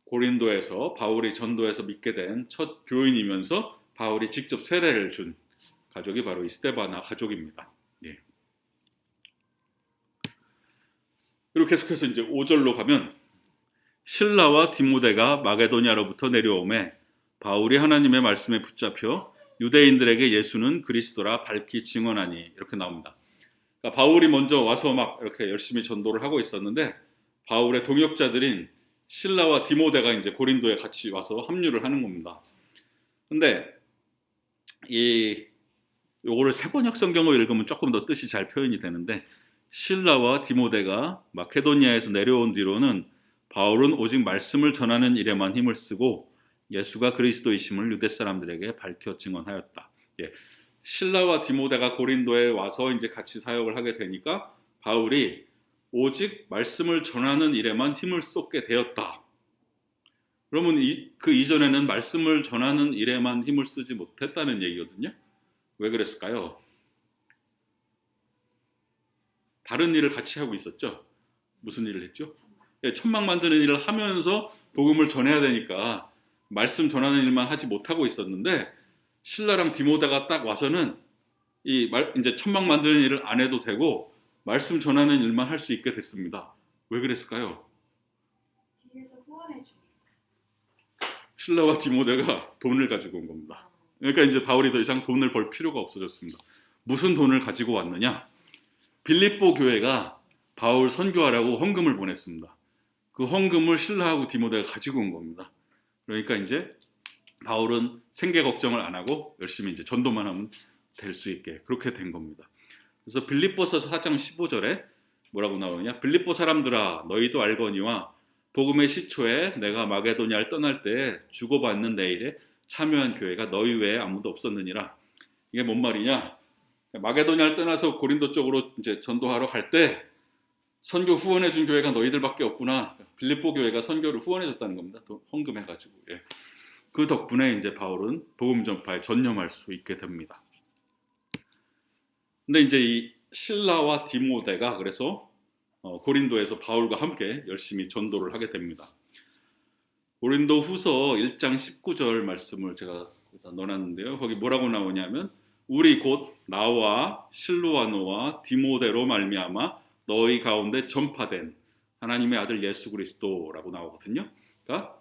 Speaker 1: 고린도에서 바울이 전도해서 믿게 된 첫 교인이면서 바울이 직접 세례를 준 가족이 바로 이 스데바나 가족입니다. 예. 그리고 계속해서 이제 5절로 가면 실라와 디모데가 마게도냐로부터 내려오매 바울이 하나님의 말씀에 붙잡혀 유대인들에게 예수는 그리스도라 밝히 증언하니 이렇게 나옵니다. 그러니까 바울이 먼저 와서 막 이렇게 열심히 전도를 하고 있었는데 바울의 동역자들인 실라와 디모데가 이제 고린도에 같이 와서 합류를 하는 겁니다. 근데 요거를 세번역 성경을 읽으면 조금 더 뜻이 잘 표현이 되는데 실라와 디모데가 마케도니아에서 내려온 뒤로는 바울은 오직 말씀을 전하는 일에만 힘을 쓰고 예수가 그리스도이심을 유대 사람들에게 밝혀 증언하였다. 예. 실라와 디모데가 고린도에 와서 이제 같이 사역을 하게 되니까 바울이 오직 말씀을 전하는 일에만 힘을 쏟게 되었다. 그러면 그 이전에는 말씀을 전하는 일에만 힘을 쓰지 못했다는 얘기거든요. 왜 그랬을까요? 다른 일을 같이 하고 있었죠. 무슨 일을 했죠? 천막 만드는 일을 하면서 복음을 전해야 되니까 말씀 전하는 일만 하지 못하고 있었는데 실라랑 디모데가 딱 와서는 이제 천막 만드는 일을 안 해도 되고 말씀 전하는 일만 할 수 있게 됐습니다. 왜 그랬을까요?
Speaker 2: 뒤에서 후원해 주니까.
Speaker 1: 실라와 디모데가 돈을 가지고 온 겁니다. 그러니까 이제 바울이 더 이상 돈을 벌 필요가 없어졌습니다. 무슨 돈을 가지고 왔느냐? 빌립보 교회가 바울 선교하라고 헌금을 보냈습니다. 그 헌금을 실라하고 디모데가 가지고 온 겁니다. 그러니까 이제 바울은 생계 걱정을 안 하고 열심히 이제 전도만 하면 될 수 있게 그렇게 된 겁니다. 그래서 빌립보서 4장 15절에 뭐라고 나오느냐? 빌립보 사람들아 너희도 알거니와 복음의 시초에 내가 마게도냐를 떠날 때 주고받는 내 일에 참여한 교회가 너희 외에 아무도 없었느니라. 이게 뭔 말이냐? 마게도냐를 떠나서 고린도 쪽으로 이제 전도하러 갈 때 선교 후원해 준 교회가 너희들밖에 없구나. 빌립보 교회가 선교를 후원해 줬다는 겁니다. 또 헌금해 가지고. 예. 그 덕분에 이제 바울은 복음 전파에 전념할 수 있게 됩니다. 근데 이제 이 실라와 디모데가 그래서 고린도에서 바울과 함께 열심히 전도를 하게 됩니다. 고린도 후서 1장 19절 말씀을 제가 넣어놨는데요. 거기 뭐라고 나오냐면 우리 곧 나와 실루아노와 디모데로 말미암아 너희 가운데 전파된 하나님의 아들 예수 그리스도라고 나오거든요. 그러니까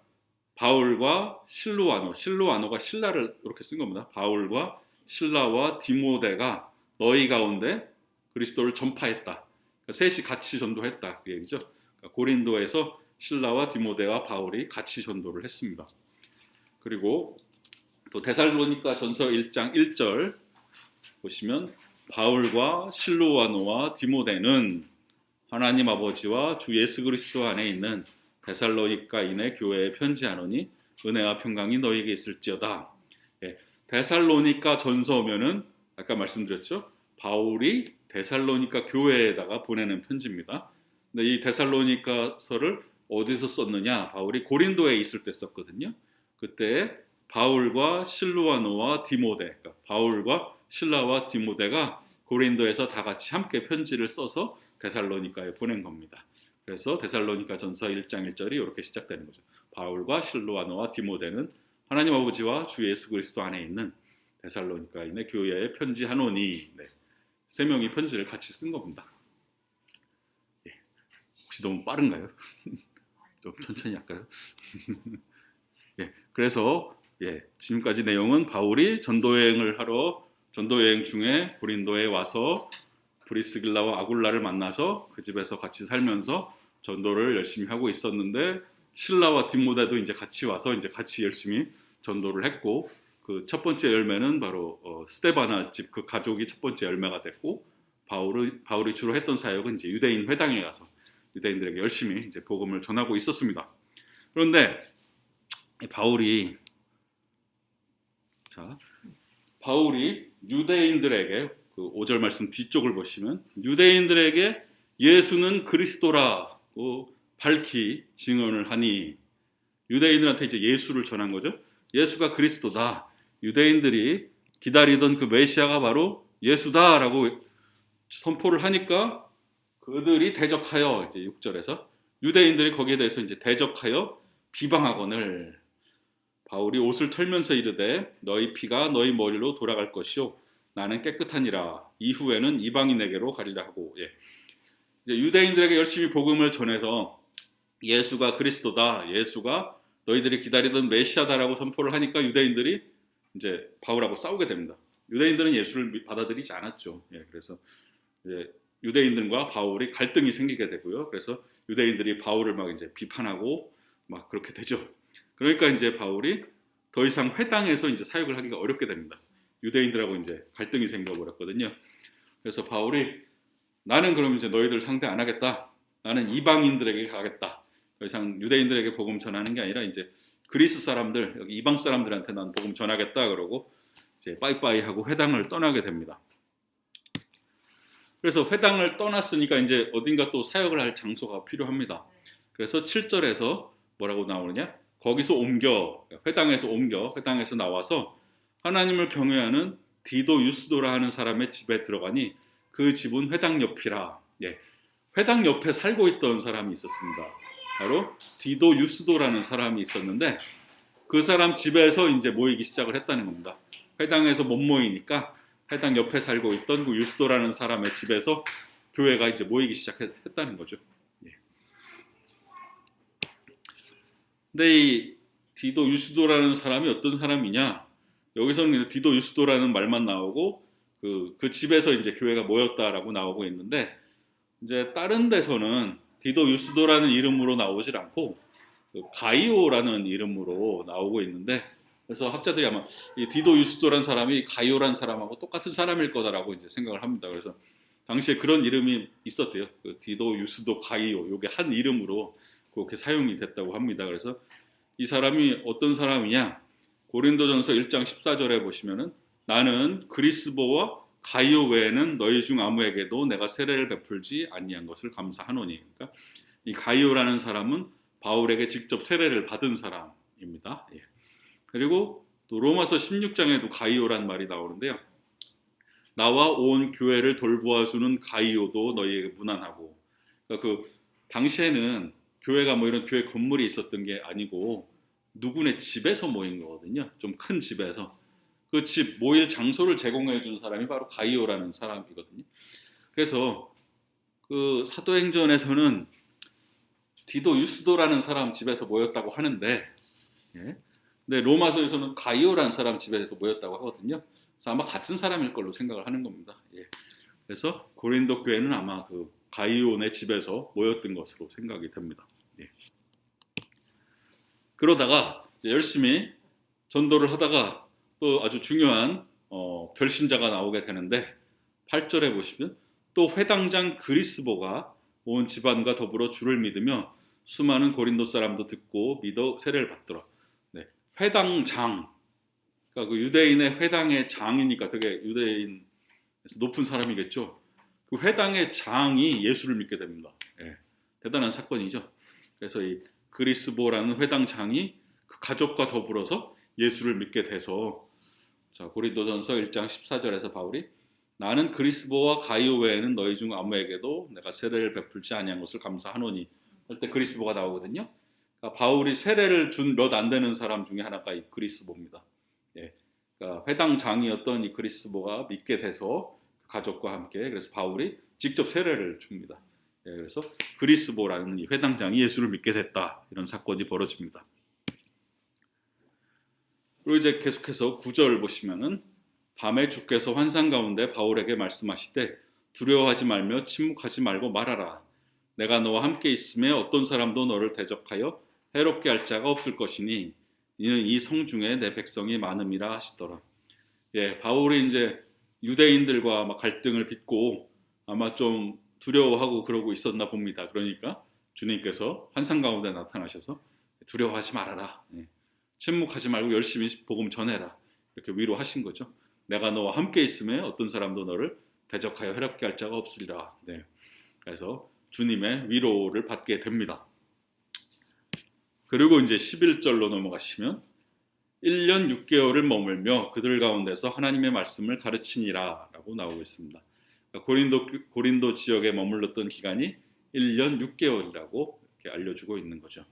Speaker 1: 바울과 실루아노가 실라를 이렇게 쓴 겁니다. 바울과 실라와 디모데가 너희 가운데 그리스도를 전파했다. 그러니까 셋이 같이 전도했다. 그 얘기죠. 그러니까 고린도에서 실라와 디모데와 바울이 같이 전도를 했습니다. 그리고 또 데살로니가 전서 1장 1절 보시면 바울과 실루아노와 디모데는 하나님 아버지와 주 예수 그리스도 안에 있는 데살로니가인의 교회에 편지하노니 은혜와 평강이 너희에게 있을지어다. 예, 데살로니가 전서면은 아까 말씀드렸죠. 바울이 데살로니가 교회에다가 보내는 편지입니다. 근데 이 데살로니가서를 어디서 썼느냐? 바울이 고린도에 있을 때 썼거든요. 그때 바울과 실루아노와 디모데, 그러니까 바울과 실라와 디모데가 고린도에서 다 같이 함께 편지를 써서 데살로니가에 보낸 겁니다. 그래서 데살로니가 전서 1장 1절이 이렇게 시작되는 거죠. 바울과 실루아노와 디모데는 하나님 아버지와 주 예수 그리스도 안에 있는 데살로니가인의 교회에 편지하노니, 네. 세 명이 편지를 같이 쓴 겁니다. 예. 혹시 너무 빠른가요? 좀 천천히 할까요? 예. 그래서 지금까지 내용은 바울이 전도여행 중에 고린도에 와서 브리스길라와 아굴라를 만나서 그 집에서 같이 살면서 전도를 열심히 하고 있었는데 실라와 디모데도 이제 같이 와서 이제 같이 열심히 전도를 했고 그 첫 번째 열매는 바로 스데바나 집 그 가족이 첫 번째 열매가 됐고 바울이 주로 했던 사역은 이제 유대인 회당에 가서 유대인들에게 열심히 이제 복음을 전하고 있었습니다. 그런데 바울이 유대인들에게 그 5절 말씀 뒤쪽을 보시면 유대인들에게 예수는 그리스도라고 밝히 증언을 하니 유대인들한테 이제 예수를 전한 거죠. 예수가 그리스도다. 유대인들이 기다리던 그 메시아가 바로 예수다라고 선포를 하니까 그들이 대적하여 이제 6절에서 유대인들이 거기에 대해서 이제 대적하여 비방하거늘 바울이 옷을 털면서 이르되 너희 피가 너희 머리로 돌아갈 것이요 나는 깨끗하니라. 이후에는 이방인에게로 가리라 하고 이제 유대인들에게 열심히 복음을 전해서 예수가 그리스도다, 예수가 너희들이 기다리던 메시아다라고 선포를 하니까 유대인들이 이제 바울하고 싸우게 됩니다. 유대인들은 예수를 받아들이지 않았죠. 그래서 이제 유대인들과 바울이 갈등이 생기게 되고요. 그래서 유대인들이 바울을 막 이제 비판하고 막 그렇게 되죠. 그러니까 이제 바울이 더 이상 회당에서 이제 사역을 하기가 어렵게 됩니다. 유대인들하고 이제 갈등이 생겨버렸거든요. 그래서 바울이 나는 그럼 이제 너희들 상대 안 하겠다. 나는 이방인들에게 가겠다. 더 이상 유대인들에게 복음 전하는 게 아니라 이제 그리스 사람들, 여기 이방 사람들한테 난 복음 전하겠다 그러고 이제 빠이빠이 하고 회당을 떠나게 됩니다. 그래서 회당을 떠났으니까 이제 어딘가 또 사역을 할 장소가 필요합니다. 그래서 7절에서 뭐라고 나오느냐? 거기서 옮겨, 회당에서 나와서 하나님을 경외하는 디도 유스도라 하는 사람의 집에 들어가니 그 집은 회당 옆이라. 회당 옆에 살고 있던 사람이 있었습니다. 바로 디도 유스도라는 사람이 있었는데 그 사람 집에서 이제 모이기 시작을 했다는 겁니다. 회당에서 못 모이니까 회당 옆에 살고 있던 그 유스도라는 사람의 집에서 교회가 이제 모이기 시작했다는 거죠. 근데 이 디도 유스도라는 사람이 어떤 사람이냐? 여기서는 디도 유스도라는 말만 나오고 그 집에서 이제 교회가 모였다라고 나오고 있는데 이제 다른 데서는 디도 유스도라는 이름으로 나오질 않고 가이오라는 이름으로 나오고 있는데 그래서 학자들이 아마 이 디도 유스도라는 사람이 가이오라는 사람하고 똑같은 사람일 거다라고 이제 생각을 합니다. 그래서 당시에 그런 이름이 있었대요. 그 디도 유스도 가이오, 이게 한 이름으로 그렇게 사용이 됐다고 합니다. 그래서 이 사람이 어떤 사람이냐? 고린도전서 1장 14절에 보시면은 나는 그리스보와 가이오 외에는 너희 중 아무에게도 내가 세례를 베풀지 아니한 것을 감사하노니. 그러니까 이 가이오라는 사람은 바울에게 직접 세례를 받은 사람입니다. 그리고 또 로마서 16장에도 가이오란 말이 나오는데요. 나와 온 교회를 돌보아주는 가이오도 너희에게 문안하고. 그러니까 그 당시에는 교회가 뭐 이런 교회 건물이 있었던 게 아니고 누구네 집에서 모인 거거든요. 좀 큰 집에서. 그 집 모일 장소를 제공해 준 사람이 바로 가이오라는 사람이거든요. 그래서 그 사도행전에서는 디도 유스도라는 사람 집에서 모였다고 하는데, 근데 로마서에서는 가이오라는 사람 집에서 모였다고 하거든요. 그래서 아마 같은 사람일 걸로 생각을 하는 겁니다. 그래서 고린도 교회는 아마 그 가이오네 집에서 모였던 것으로 생각이 됩니다. 그러다가 열심히 전도를 하다가 또 아주 중요한 결신자가 나오게 되는데 8절에 보시면 또 회당장 그리스보가 온 집안과 더불어 주를 믿으며 수많은 고린도 사람도 듣고 믿어 세례를 받더라. 회당장, 그러니까 그 유대인의 회당의 장이니까 되게 유대인에서 높은 사람이겠죠. 그 회당의 장이 예수를 믿게 됩니다. 대단한 사건이죠. 그래서 이 그리스보라는 회당장이 그 가족과 더불어서 예수를 믿게 돼서 자, 고린도전서 1장 14절에서 바울이 나는 그리스보와 가이오 외에는 너희 중 아무에게도 내가 세례를 베풀지 아니한 것을 감사하노니 할 때 그리스보가 나오거든요. 그러니까 바울이 세례를 준 몇 안 되는 사람 중에 하나가 이 그리스보입니다. 그러니까 회당장이었던 이 그리스보가 믿게 돼서 가족과 함께 그래서 바울이 직접 세례를 줍니다. 그래서 그리스보라는 이 회당장이 예수를 믿게 됐다. 이런 사건이 벌어집니다. 그리고 이제 계속해서 9절 보시면은 밤에 주께서 환상 가운데 바울에게 말씀하시되 두려워하지 말며 침묵하지 말고 말하라. 내가 너와 함께 있음에 어떤 사람도 너를 대적하여 해롭게 할 자가 없을 것이니 이는 이 성 중에 내 백성이 많음이라 하시더라. 바울이 이제 유대인들과 막 갈등을 빚고 아마 좀 두려워하고 그러고 있었나 봅니다. 그러니까 주님께서 환상 가운데 나타나셔서 두려워하지 말아라. 침묵하지 말고 열심히 복음 전해라. 이렇게 위로하신 거죠. 내가 너와 함께 있음에 어떤 사람도 너를 대적하여 해롭게 할 자가 없으리라. 그래서 주님의 위로를 받게 됩니다. 그리고 이제 11절로 넘어가시면 1년 6개월을 머물며 그들 가운데서 하나님의 말씀을 가르치니라 라고 나오고 있습니다. 고린도 지역에 머물렀던 기간이 1년 6개월이라고 이렇게 알려주고 있는 거죠.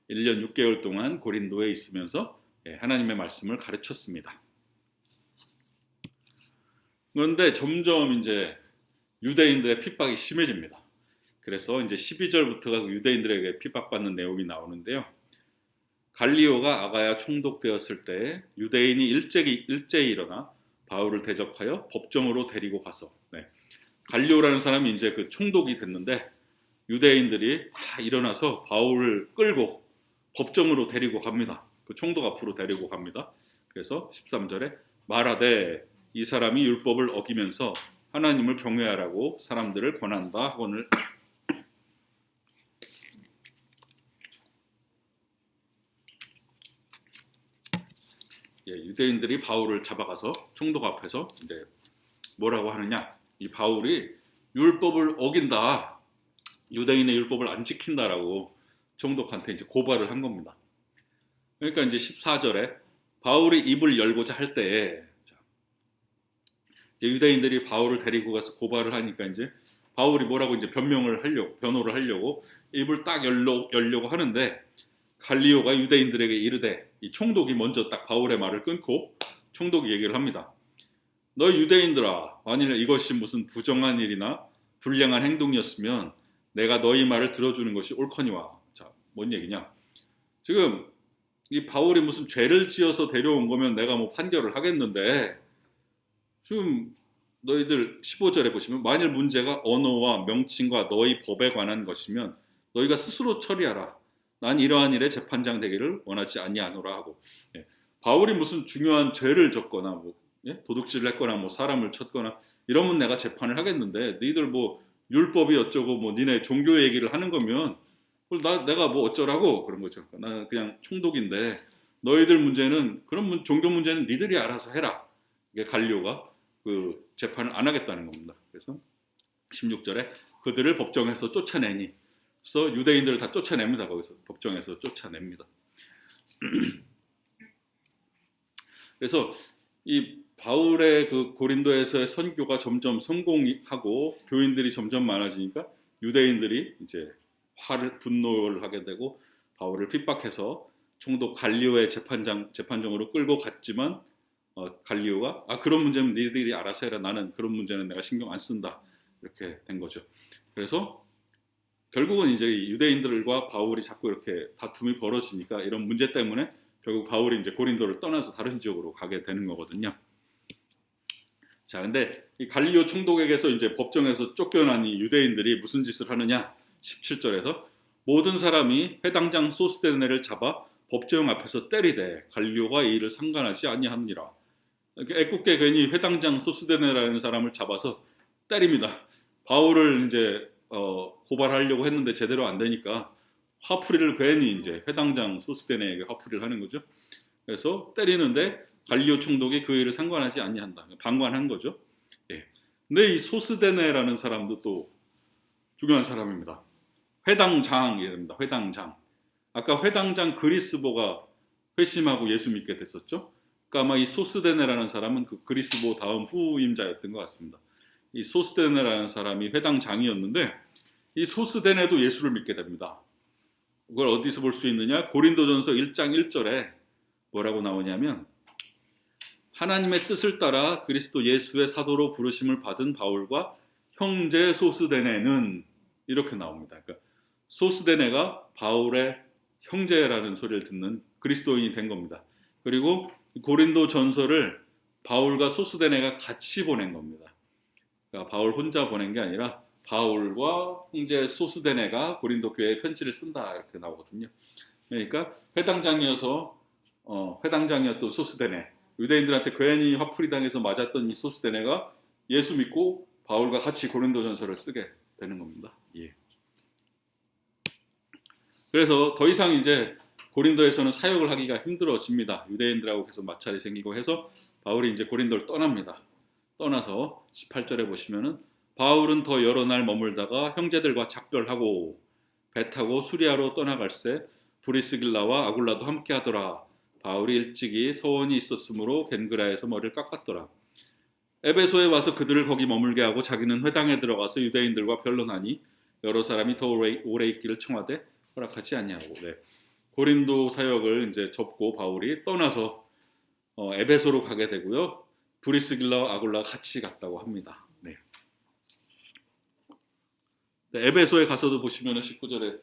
Speaker 1: 1년 6개월 동안 고린도에 있으면서 하나님의 말씀을 가르쳤습니다. 그런데 점점 이제 유대인들의 핍박이 심해집니다. 그래서 이제 12절부터가 유대인들에게 핍박받는 내용이 나오는데요. 갈리오가 아가야 총독되었을 때 유대인이 일제히 일어나 바울을 대적하여 법정으로 데리고 가서, 갈리오라는 사람이 이제 그 총독이 됐는데 유대인들이 다 일어나서 바울을 끌고 법정으로 데리고 갑니다. 그 총독 앞으로 데리고 갑니다. 그래서 13절에 말하되 이 사람이 율법을 어기면서 하나님을 경외하라고 사람들을 권한다 하거늘. 유대인들이 바울을 잡아가서 총독 앞에서 이제 뭐라고 하느냐? 이 바울이 율법을 어긴다, 유대인의 율법을 안 지킨다라고 총독한테 이제 고발을 한 겁니다. 그러니까 이제 14절에 바울이 입을 열고자 할 때에 이제 유대인들이 바울을 데리고 가서 고발을 하니까 이제 바울이 뭐라고 이제 변호를 하려고 입을 딱 열려고 하는데 갈리오가 유대인들에게 이르되, 이 총독이 먼저 딱 바울의 말을 끊고 총독이 얘기를 합니다. 너 유대인들아, 만일 이것이 무슨 부정한 일이나 불량한 행동이었으면 내가 너희 말을 들어주는 것이 옳거니와. 자, 뭔 얘기냐? 지금 이 바울이 무슨 죄를 지어서 데려온 거면 내가 뭐 판결을 하겠는데, 지금 너희들 15절에 보시면 만일 문제가 언어와 명칭과 너희 법에 관한 것이면 너희가 스스로 처리하라. 난 이러한 일에 재판장 되기를 원하지 아니하노라 하고, 바울이 무슨 중요한 죄를 졌거나 뭐 도둑질을 했거나 뭐 사람을 쳤거나 이러면 내가 재판을 하겠는데, 너희들 뭐 율법이 어쩌고 뭐 니네 종교 얘기를 하는 거면 내가 뭐 어쩌라고 그런 거죠. 나는 그냥 총독인데 너희들 문제는 그런 종교 문제는 니들이 알아서 해라. 이게 갈리오가 그 재판을 안 하겠다는 겁니다. 그래서 16절에 그들을 법정에서 쫓아내니, 그래서 유대인들을 다 쫓아냅니다. 거기서 법정에서 쫓아냅니다. 그래서 이 바울의 그 고린도에서의 선교가 점점 성공하고 교인들이 점점 많아지니까 유대인들이 이제 분노를 하게 되고 바울을 핍박해서 총독 갈리오의 재판정으로 끌고 갔지만 갈리오가 그런 문제는 니들이 알아서 해라. 나는 그런 문제는 내가 신경 안 쓴다. 이렇게 된 거죠. 그래서 결국은 이제 유대인들과 바울이 자꾸 이렇게 다툼이 벌어지니까 이런 문제 때문에 결국 바울이 이제 고린도를 떠나서 다른 지역으로 가게 되는 거거든요. 자, 근데 이 갈리오 총독에게서 이제 법정에서 쫓겨난 이 유대인들이 무슨 짓을 하느냐? 17절에서 모든 사람이 회당장 소스데네를 잡아 법정 앞에서 때리되 갈리오가 이 일을 상관하지 아니하니라. 애꿎게 괜히 회당장 소스데네라는 사람을 잡아서 때립니다. 바울을 이제 고발하려고 했는데 제대로 안 되니까 화풀이를 괜히 이제 회당장 소스데네에게 화풀이를 하는 거죠. 그래서 때리는데 갈리오 총독이 그 일을 상관하지 아니한다. 방관한 거죠. 근데 이 소스데네라는 사람도 또 중요한 사람입니다. 회당장이랍니다. 회당장. 아까 회당장 그리스보가 회심하고 예수 믿게 됐었죠. 그러니까 아마 이 소스데네라는 사람은 그 그리스보 다음 후임자였던 것 같습니다. 이 소스데네라는 사람이 회당장이었는데 이 소스데네도 예수를 믿게 됩니다. 그걸 어디서 볼 수 있느냐? 고린도전서 1장 1절에 뭐라고 나오냐면 하나님의 뜻을 따라 그리스도 예수의 사도로 부르심을 받은 바울과 형제 소스데네는 이렇게 나옵니다. 그러니까 소스데네가 바울의 형제라는 소리를 듣는 그리스도인이 된 겁니다. 그리고 고린도 전서를 바울과 소스데네가 같이 보낸 겁니다. 그러니까 바울 혼자 보낸 게 아니라 바울과 형제 소스데네가 고린도 교회에 편지를 쓴다 이렇게 나오거든요. 그러니까 회당장이었던 소스데네, 유대인들한테 괜히 화풀이 당해서 맞았던 이 소스데네가 예수 믿고 바울과 같이 고린도 전서를 쓰게 되는 겁니다. 그래서 더 이상 이제 고린도에서는 사역을 하기가 힘들어집니다. 유대인들하고 계속 마찰이 생기고 해서 바울이 이제 고린도를 떠납니다. 떠나서 18절에 보시면은 바울은 더 여러 날 머물다가 형제들과 작별하고 배 타고 수리아로 떠나갈새 브리스길라와 아굴라도 함께 하더라. 바울이 일찍이 서원이 있었으므로 겐그라에서 머리를 깎았더라. 에베소에 와서 그들을 거기 머물게 하고 자기는 회당에 들어가서 유대인들과 변론하니 여러 사람이 더 오래 있기를 청하되 허락하지 아니하고. 고린도 사역을 이제 접고 바울이 떠나서 에베소로 가게 되고요. 브리스길라와 아굴라가 같이 갔다고 합니다. 에베소에 가서도 보시면 19절에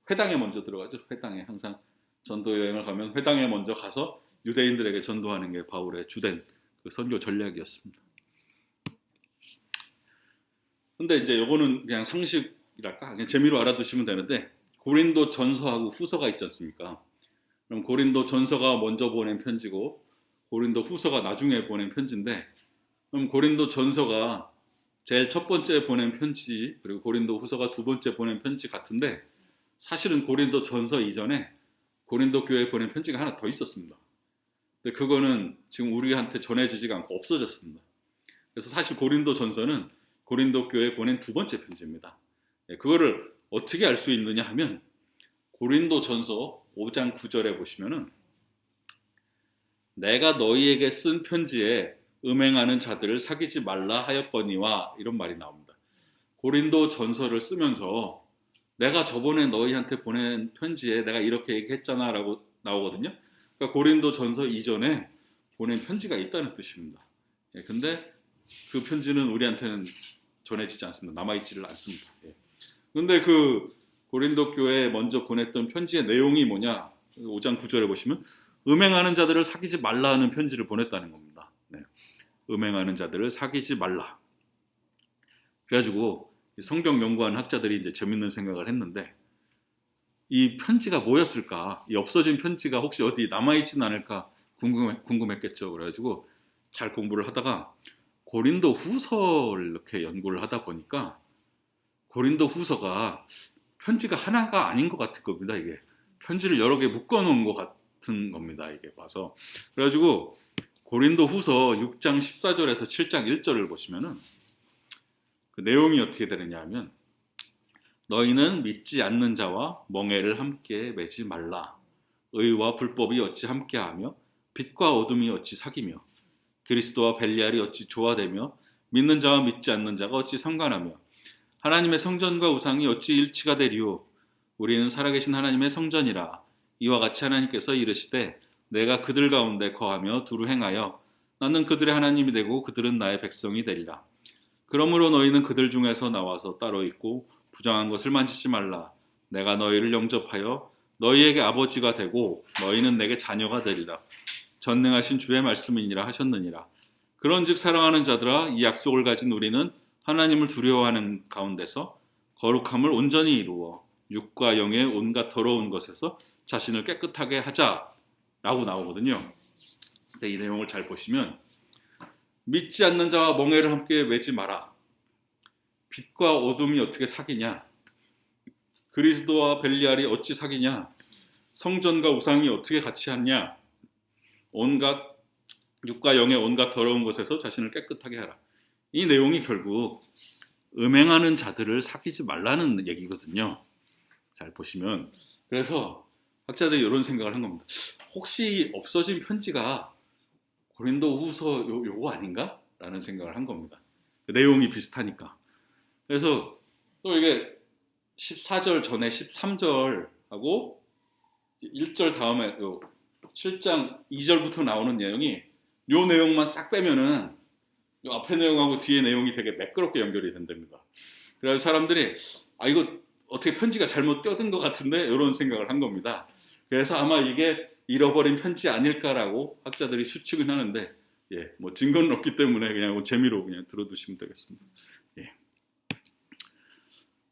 Speaker 1: 회당에 먼저 들어가죠. 회당에 항상 전도 여행을 가면 회당에 먼저 가서 유대인들에게 전도하는 게 바울의 주된 그 선교 전략이었습니다. 근데 이제 요거는 그냥 상식이랄까? 그냥 재미로 알아두시면 되는데 고린도 전서하고 후서가 있지 않습니까? 그럼 고린도 전서가 먼저 보낸 편지고 고린도 후서가 나중에 보낸 편지인데 그럼 고린도 전서가 제일 첫 번째 보낸 편지 그리고 고린도 후서가 두 번째 보낸 편지 같은데 사실은 고린도 전서 이전에 고린도 교회에 보낸 편지가 하나 더 있었습니다. 근데 그거는 지금 우리한테 전해지지가 않고 없어졌습니다. 그래서 사실 고린도 전서는 고린도 교회에 보낸 두 번째 편지입니다. 그거를 어떻게 알 수 있느냐 하면 고린도 전서 5장 9절에 보시면은 내가 너희에게 쓴 편지에 음행하는 자들을 사귀지 말라 하였거니와 이런 말이 나옵니다. 고린도 전서를 쓰면서 내가 저번에 너희한테 보낸 편지에 내가 이렇게 얘기했잖아 라고 나오거든요. 그러니까 고린도 전서 이전에 보낸 편지가 있다는 뜻입니다. 근데 그 편지는 우리한테는 전해지지 않습니다. 남아있지를 않습니다. 근데 그 고린도 교회에 먼저 보냈던 편지의 내용이 뭐냐? 5장 9절에 보시면 음행하는 자들을 사귀지 말라 하는 편지를 보냈다는 겁니다. 음행하는 자들을 사귀지 말라. 그래가지고 성경 연구하는 학자들이 이제 재밌는 생각을 했는데 이 편지가 뭐였을까? 이 없어진 편지가 혹시 어디 남아있지는 않을까 궁금했겠죠. 그래가지고 잘 공부를 하다가 고린도 후서를 이렇게 연구를 하다 보니까 고린도 후서가 편지가 하나가 아닌 것 같은 겁니다. 이게 편지를 여러 개 묶어놓은 것 같은 겁니다. 이게 봐서 그래가지고 고린도 후서 6장 14절에서 7장 1절을 보시면은 그 내용이 어떻게 되느냐 하면 너희는 믿지 않는 자와 멍에를 함께 매지 말라. 의와 불법이 어찌 함께하며 빛과 어둠이 어찌 사귀며 그리스도와 벨리알이 어찌 조화되며 믿는 자와 믿지 않는 자가 어찌 상관하며 하나님의 성전과 우상이 어찌 일치가 되리요. 우리는 살아계신 하나님의 성전이라. 이와 같이 하나님께서 이르시되 내가 그들 가운데 거하며 두루 행하여 나는 그들의 하나님이 되고 그들은 나의 백성이 되리라. 그러므로 너희는 그들 중에서 나와서 따로 있고 부정한 것을 만지지 말라. 내가 너희를 영접하여 너희에게 아버지가 되고 너희는 내게 자녀가 되리라. 전능하신 주의 말씀이니라 하셨느니라. 그런즉 사랑하는 자들아 이 약속을 가진 우리는 하나님을 두려워하는 가운데서 거룩함을 온전히 이루어 육과 영의 온갖 더러운 것에서 자신을 깨끗하게 하자라고 나오거든요. 근데 이 내용을 잘 보시면 믿지 않는 자와 멍에를 함께 매지 마라. 빛과 어둠이 어떻게 사귀냐? 그리스도와 벨리알이 어찌 사귀냐? 성전과 우상이 어떻게 같이 하냐? 온갖 육과 영의 온갖 더러운 것에서 자신을 깨끗하게 하라. 이 내용이 결국 음행하는 자들을 사귀지 말라는 얘기거든요. 잘 보시면 그래서 학자들이 이런 생각을 한 겁니다. 혹시 없어진 편지가 고린도 후서 요거 아닌가? 라는 생각을 한 겁니다. 그 내용이 비슷하니까. 그래서 또 이게 14절 전에 13절하고 1절 다음에 7장 2절부터 나오는 내용이 요 내용만 싹 빼면은 요 앞에 내용하고 뒤에 내용이 되게 매끄럽게 연결이 된답니다. 그래서 사람들이 이거 어떻게 편지가 잘못 껴든 것 같은데 이런 생각을 한 겁니다. 그래서 아마 이게 잃어버린 편지 아닐까라고 학자들이 추측은 하는데 뭐 증거는 없기 때문에 그냥 재미로 그냥 들어두시면 되겠습니다.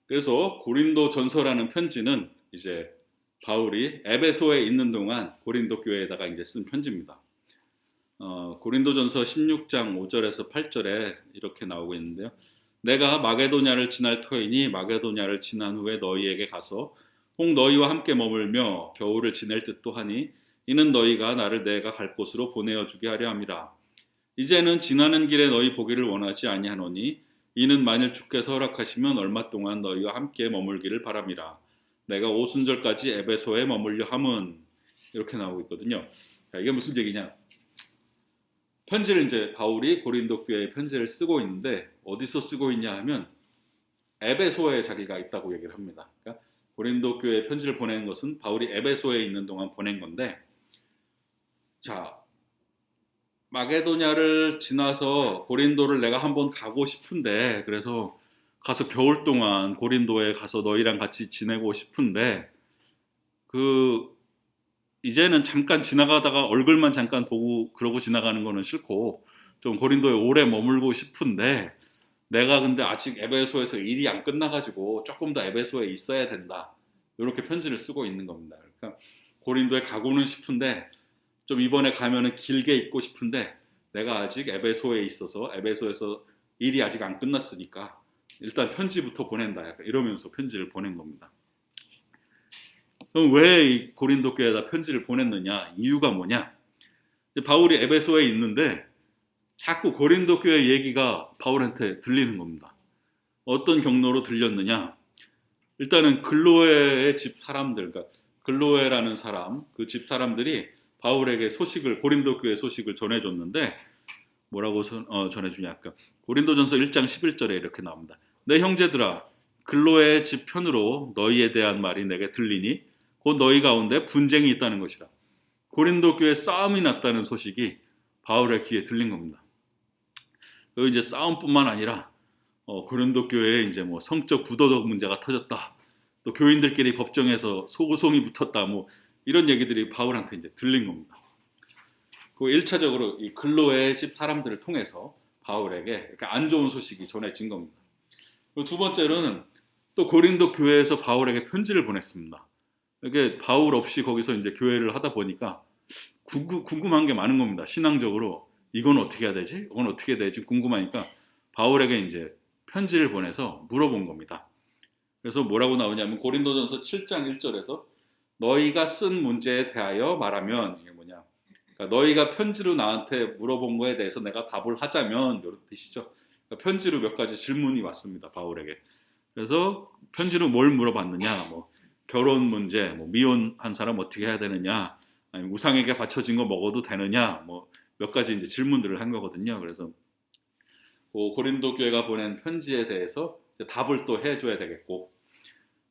Speaker 1: 그래서 고린도 전서라는 편지는 이제 바울이 에베소에 있는 동안 고린도 교회에다가 이제 쓴 편지입니다. 고린도전서 16장 5절에서 8절에 이렇게 나오고 있는데요. 내가 마게도냐를 지날 터이니 마게도냐를 지난 후에 너희에게 가서 혹 너희와 함께 머물며 겨울을 지낼 듯도 하니 이는 너희가 나를 내가 갈 곳으로 보내어 주게 하려 함이라. 이제는 지나는 길에 너희 보기를 원하지 아니하노니 이는 만일 주께서 허락하시면 얼마 동안 너희와 함께 머물기를 바람이라. 내가 오순절까지 에베소에 머물려 함은 이렇게 나오고 있거든요. 자, 이게 무슨 얘기냐? 편지를 이제 바울이 고린도 교회에 편지를 쓰고 있는데 어디서 쓰고 있냐 하면 에베소에 자기가 있다고 얘기를 합니다. 그러니까 고린도 교회에 편지를 보낸 것은 바울이 에베소에 있는 동안 보낸 건데, 자, 마게도냐를 지나서 고린도를 내가 한번 가고 싶은데 그래서 가서 겨울 동안 고린도에 가서 너희랑 같이 지내고 싶은데 그 이제는 잠깐 지나가다가 얼굴만 잠깐 보고 그러고 지나가는 거는 싫고 좀 고린도에 오래 머물고 싶은데 내가 근데 아직 에베소에서 일이 안 끝나가지고 조금 더 에베소에 있어야 된다. 이렇게 편지를 쓰고 있는 겁니다. 그러니까 고린도에 가고는 싶은데 좀 이번에 가면은 길게 있고 싶은데 내가 아직 에베소에 있어서 에베소에서 일이 아직 안 끝났으니까 일단 편지부터 보낸다. 약간 이러면서 편지를 보낸 겁니다. 그럼 왜 이 고린도 교회에다 편지를 보냈느냐? 이유가 뭐냐? 바울이 에베소에 있는데 자꾸 고린도 교회 얘기가 바울한테 들리는 겁니다. 어떤 경로로 들렸느냐? 일단은 글로에의 집 사람들, 그러니까 글로에라는 사람, 그 집 사람들이 바울에게 소식을 고린도 교회 소식을 전해줬는데 뭐라고 전해주냐? 아까 고린도전서 1장 11절에 이렇게 나옵니다. 내 형제들아, 글로에의 집 편으로 너희에 대한 말이 내게 들리니 곧 너희 가운데 분쟁이 있다는 것이다. 고린도 교회 싸움이 났다는 소식이 바울의 귀에 들린 겁니다. 그 이제 싸움뿐만 아니라 고린도 교회에 이제 뭐 성적 부도덕 문제가 터졌다. 또 교인들끼리 법정에서 소송이 붙었다. 뭐 이런 얘기들이 바울한테 이제 들린 겁니다. 그 1차적으로 이 글로의 집 사람들을 통해서 바울에게 이렇게 안 좋은 소식이 전해진 겁니다. 그리고 두 번째로는 또 고린도 교회에서 바울에게 편지를 보냈습니다. 이게 바울 없이 거기서 이제 교회를 하다 보니까 궁금한 게 많은 겁니다. 신앙적으로 이건 어떻게 해야 되지? 이건 어떻게 해야 되지? 궁금하니까 바울에게 이제 편지를 보내서 물어본 겁니다. 그래서 뭐라고 나오냐면 고린도전서 7장 1절에서 너희가 쓴 문제에 대하여 말하면 이게 뭐냐? 그러니까 너희가 편지로 나한테 물어본 거에 대해서 내가 답을 하자면 이런 뜻이죠. 그러니까 편지로 몇 가지 질문이 왔습니다. 바울에게. 그래서 편지로 뭘 물어봤느냐? 뭐 결혼 문제, 뭐 미혼한 사람 어떻게 해야 되느냐? 아니면 우상에게 바쳐진 거 먹어도 되느냐? 뭐 몇 가지 이제 질문들을 한 거거든요. 그래서 고린도 교회가 보낸 편지에 대해서 답을 또 해줘야 되겠고,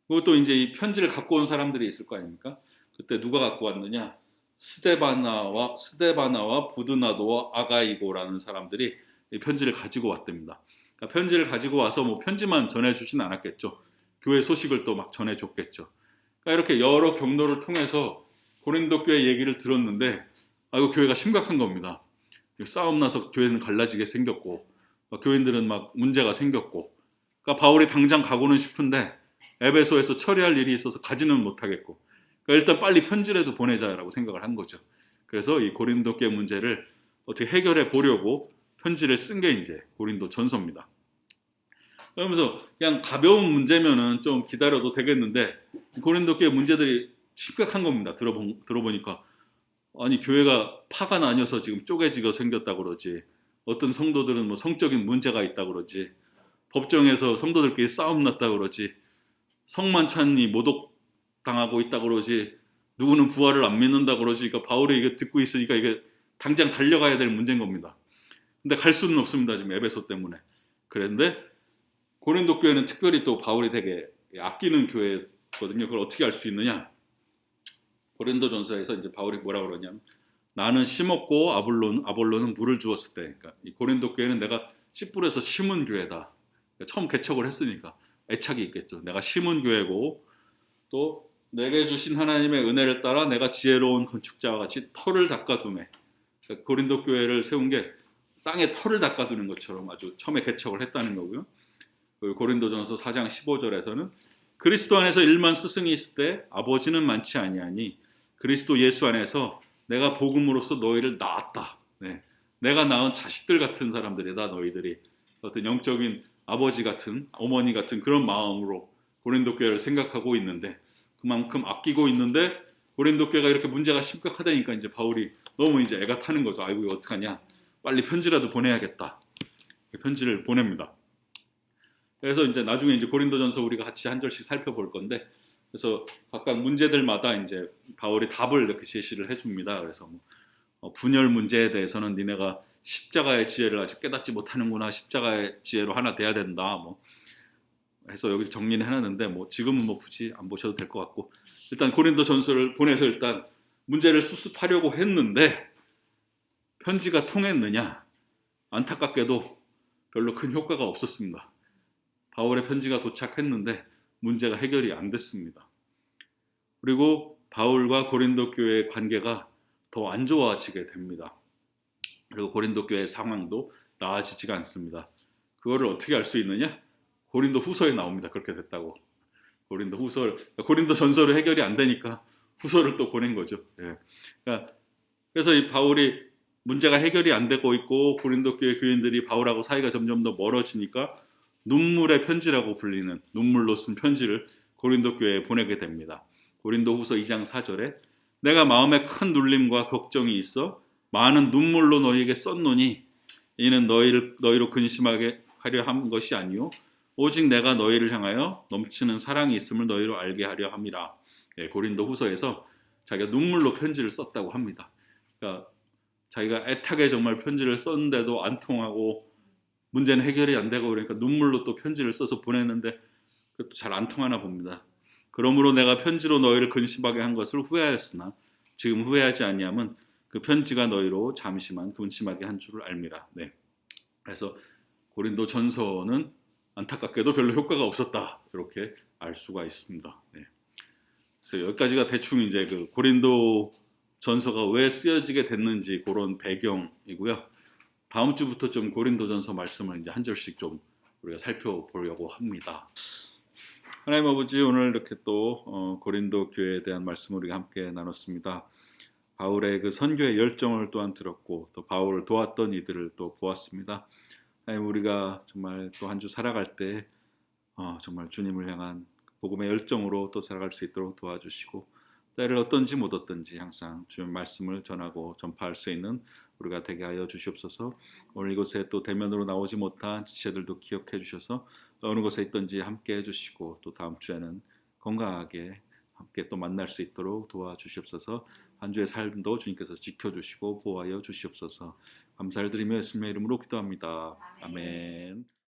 Speaker 1: 그리고 또 이제 이 편지를 갖고 온 사람들이 있을 거 아닙니까? 그때 누가 갖고 왔느냐? 스데바나와 부드나도와 아가이고라는 사람들이 이 편지를 가지고 왔답니다. 그러니까 편지를 가지고 와서 뭐 편지만 전해주진 않았겠죠. 교회 소식을 또 막 전해줬겠죠. 그러니까 이렇게 여러 경로를 통해서 고린도 교회 얘기를 들었는데, 이거 교회가 심각한 겁니다. 싸움 나서 교회는 갈라지게 생겼고, 교인들은 막 문제가 생겼고, 그러니까 바울이 당장 가고는 싶은데 에베소에서 처리할 일이 있어서 가지는 못하겠고, 그러니까 일단 빨리 편지라도 보내자라고 생각을 한 거죠. 그래서 이 고린도 교회 문제를 어떻게 해결해 보려고 편지를 쓴 게 이제 고린도 전서입니다. 그러면서 그냥 가벼운 문제면은 좀 기다려도 되겠는데 고린도 교회 문제들이 심각한 겁니다. 들어보니까 아니 교회가 파가 나뉘어서 지금 쪼개지게 생겼다고 그러지, 어떤 성도들은 뭐 성적인 문제가 있다고 그러지, 법정에서 성도들끼리 싸움 났다고 그러지, 성만찬이 모독당하고 있다고 그러지, 누구는 부활을 안 믿는다고 그러지. 그러니까 바울이 이게 듣고 있으니까 이게 당장 달려가야 될 문제인 겁니다. 근데 갈 수는 없습니다. 지금 에베소 때문에. 그런데 고린도 교회는 특별히 또 바울이 되게 아끼는 교회거든요. 그걸 어떻게 알 수 있느냐? 고린도전서에서 이제 바울이 뭐라고 그러냐면 나는 심었고 아볼로는 물을 주었을 때, 그러니까 이 고린도 교회는 내가 씨 뿌려서 심은 교회다. 그러니까 처음 개척을 했으니까 애착이 있겠죠. 내가 심은 교회고 또 내게 주신 하나님의 은혜를 따라 내가 지혜로운 건축자와 같이 터를 닦아두매. 그러니까 고린도 교회를 세운 게 땅에 터를 닦아두는 것처럼 아주 처음에 개척을 했다는 거고요. 고린도전서 4장 15절에서는 그리스도 안에서 일만 스승이 있을 때 아버지는 많지 아니하니 그리스도 예수 안에서 내가 복음으로써 너희를 낳았다. 네. 내가 낳은 자식들 같은 사람들이다. 너희들이 어떤 영적인 아버지 같은 어머니 같은 그런 마음으로 고린도 교회를 생각하고 있는데, 그만큼 아끼고 있는데 고린도 교회가 이렇게 문제가 심각하다니까 이제 바울이 너무 이제 애가 타는 거죠. 아이고 이거 어떡하냐, 빨리 편지라도 보내야겠다. 편지를 보냅니다. 그래서 이제 나중에 이제 고린도전서 우리가 같이 한 절씩 살펴볼 건데, 그래서 각각 문제들마다 이제 바울이 답을 이렇게 제시를 해줍니다. 그래서 분열 문제에 대해서는 니네가 십자가의 지혜를 아직 깨닫지 못하는구나. 십자가의 지혜로 하나 돼야 된다. 뭐 해서 여기 정리를 해놨는데 뭐 지금은 뭐 굳이 안 보셔도 될 것 같고, 일단 고린도전서를 보내서 일단 문제를 수습하려고 했는데 편지가 통했느냐? 안타깝게도 별로 큰 효과가 없었습니다. 바울의 편지가 도착했는데 문제가 해결이 안 됐습니다. 그리고 바울과 고린도 교회의 관계가 더 안 좋아지게 됩니다. 그리고 고린도 교회의 상황도 나아지지가 않습니다. 그거를 어떻게 알 수 있느냐? 고린도 후서에 나옵니다. 그렇게 됐다고. 고린도 전서로 해결이 안 되니까 후서를 또 보낸 거죠. 예. 그래서 이 바울이 문제가 해결이 안 되고 있고 고린도 교회 교인들이 바울하고 사이가 점점 더 멀어지니까 눈물의 편지라고 불리는 눈물로 쓴 편지를 고린도 교회에 보내게 됩니다. 고린도 후서 2장 4절에 내가 마음에 큰 눌림과 걱정이 있어 많은 눈물로 너희에게 썼노니 이는 너희로 근심하게 하려 한 것이 아니요 오직 내가 너희를 향하여 넘치는 사랑이 있음을 너희로 알게 하려 함이라. 예, 고린도 후서에서 자기가 눈물로 편지를 썼다고 합니다. 그러니까 자기가 애타게 정말 편지를 썼는데도 안 통하고 문제는 해결이 안 되고 그러니까 눈물로 또 편지를 써서 보냈는데 그것도 잘 안 통하나 봅니다. 그러므로 내가 편지로 너희를 근심하게 한 것을 후회하였으나 지금 후회하지 아니함은 그 편지가 너희로 잠시만 근심하게 한 줄을 알미라. 네. 그래서 고린도 전서는 안타깝게도 별로 효과가 없었다. 이렇게 알 수가 있습니다. 네. 그래서 여기까지가 대충 이제 그 고린도 전서가 왜 쓰여지게 됐는지 그런 배경이고요. 다음 주부터 좀 고린도전서 말씀을 이제 한 절씩 좀 우리가 살펴보려고 합니다. 하나님 아버지, 오늘 이렇게 또 고린도 교회에 대한 말씀을 우리가 함께 나눴습니다. 바울의 그 선교의 열정을 또한 들었고 또 바울을 도왔던 이들을 또 보았습니다. 하나님, 우리가 정말 또 한 주 살아갈 때 정말 주님을 향한 복음의 열정으로 또 살아갈 수 있도록 도와주시고 때를 어떤지 못 어떤지 항상 주님의 말씀을 전하고 전파할 수 있는 우리가 되게 하여 주시옵소서. 오늘 이곳에 또 대면으로 나오지 못한 지체들도 기억해 주셔서 어느 곳에 있든지 함께 해주시고 또 다음 주에는 건강하게 함께 또 만날 수 있도록 도와주시옵소서. 한 주의 삶도 주님께서 지켜주시고 보호하여 주시옵소서. 감사를 드리며 예수님의 이름으로 기도합니다. 아멘.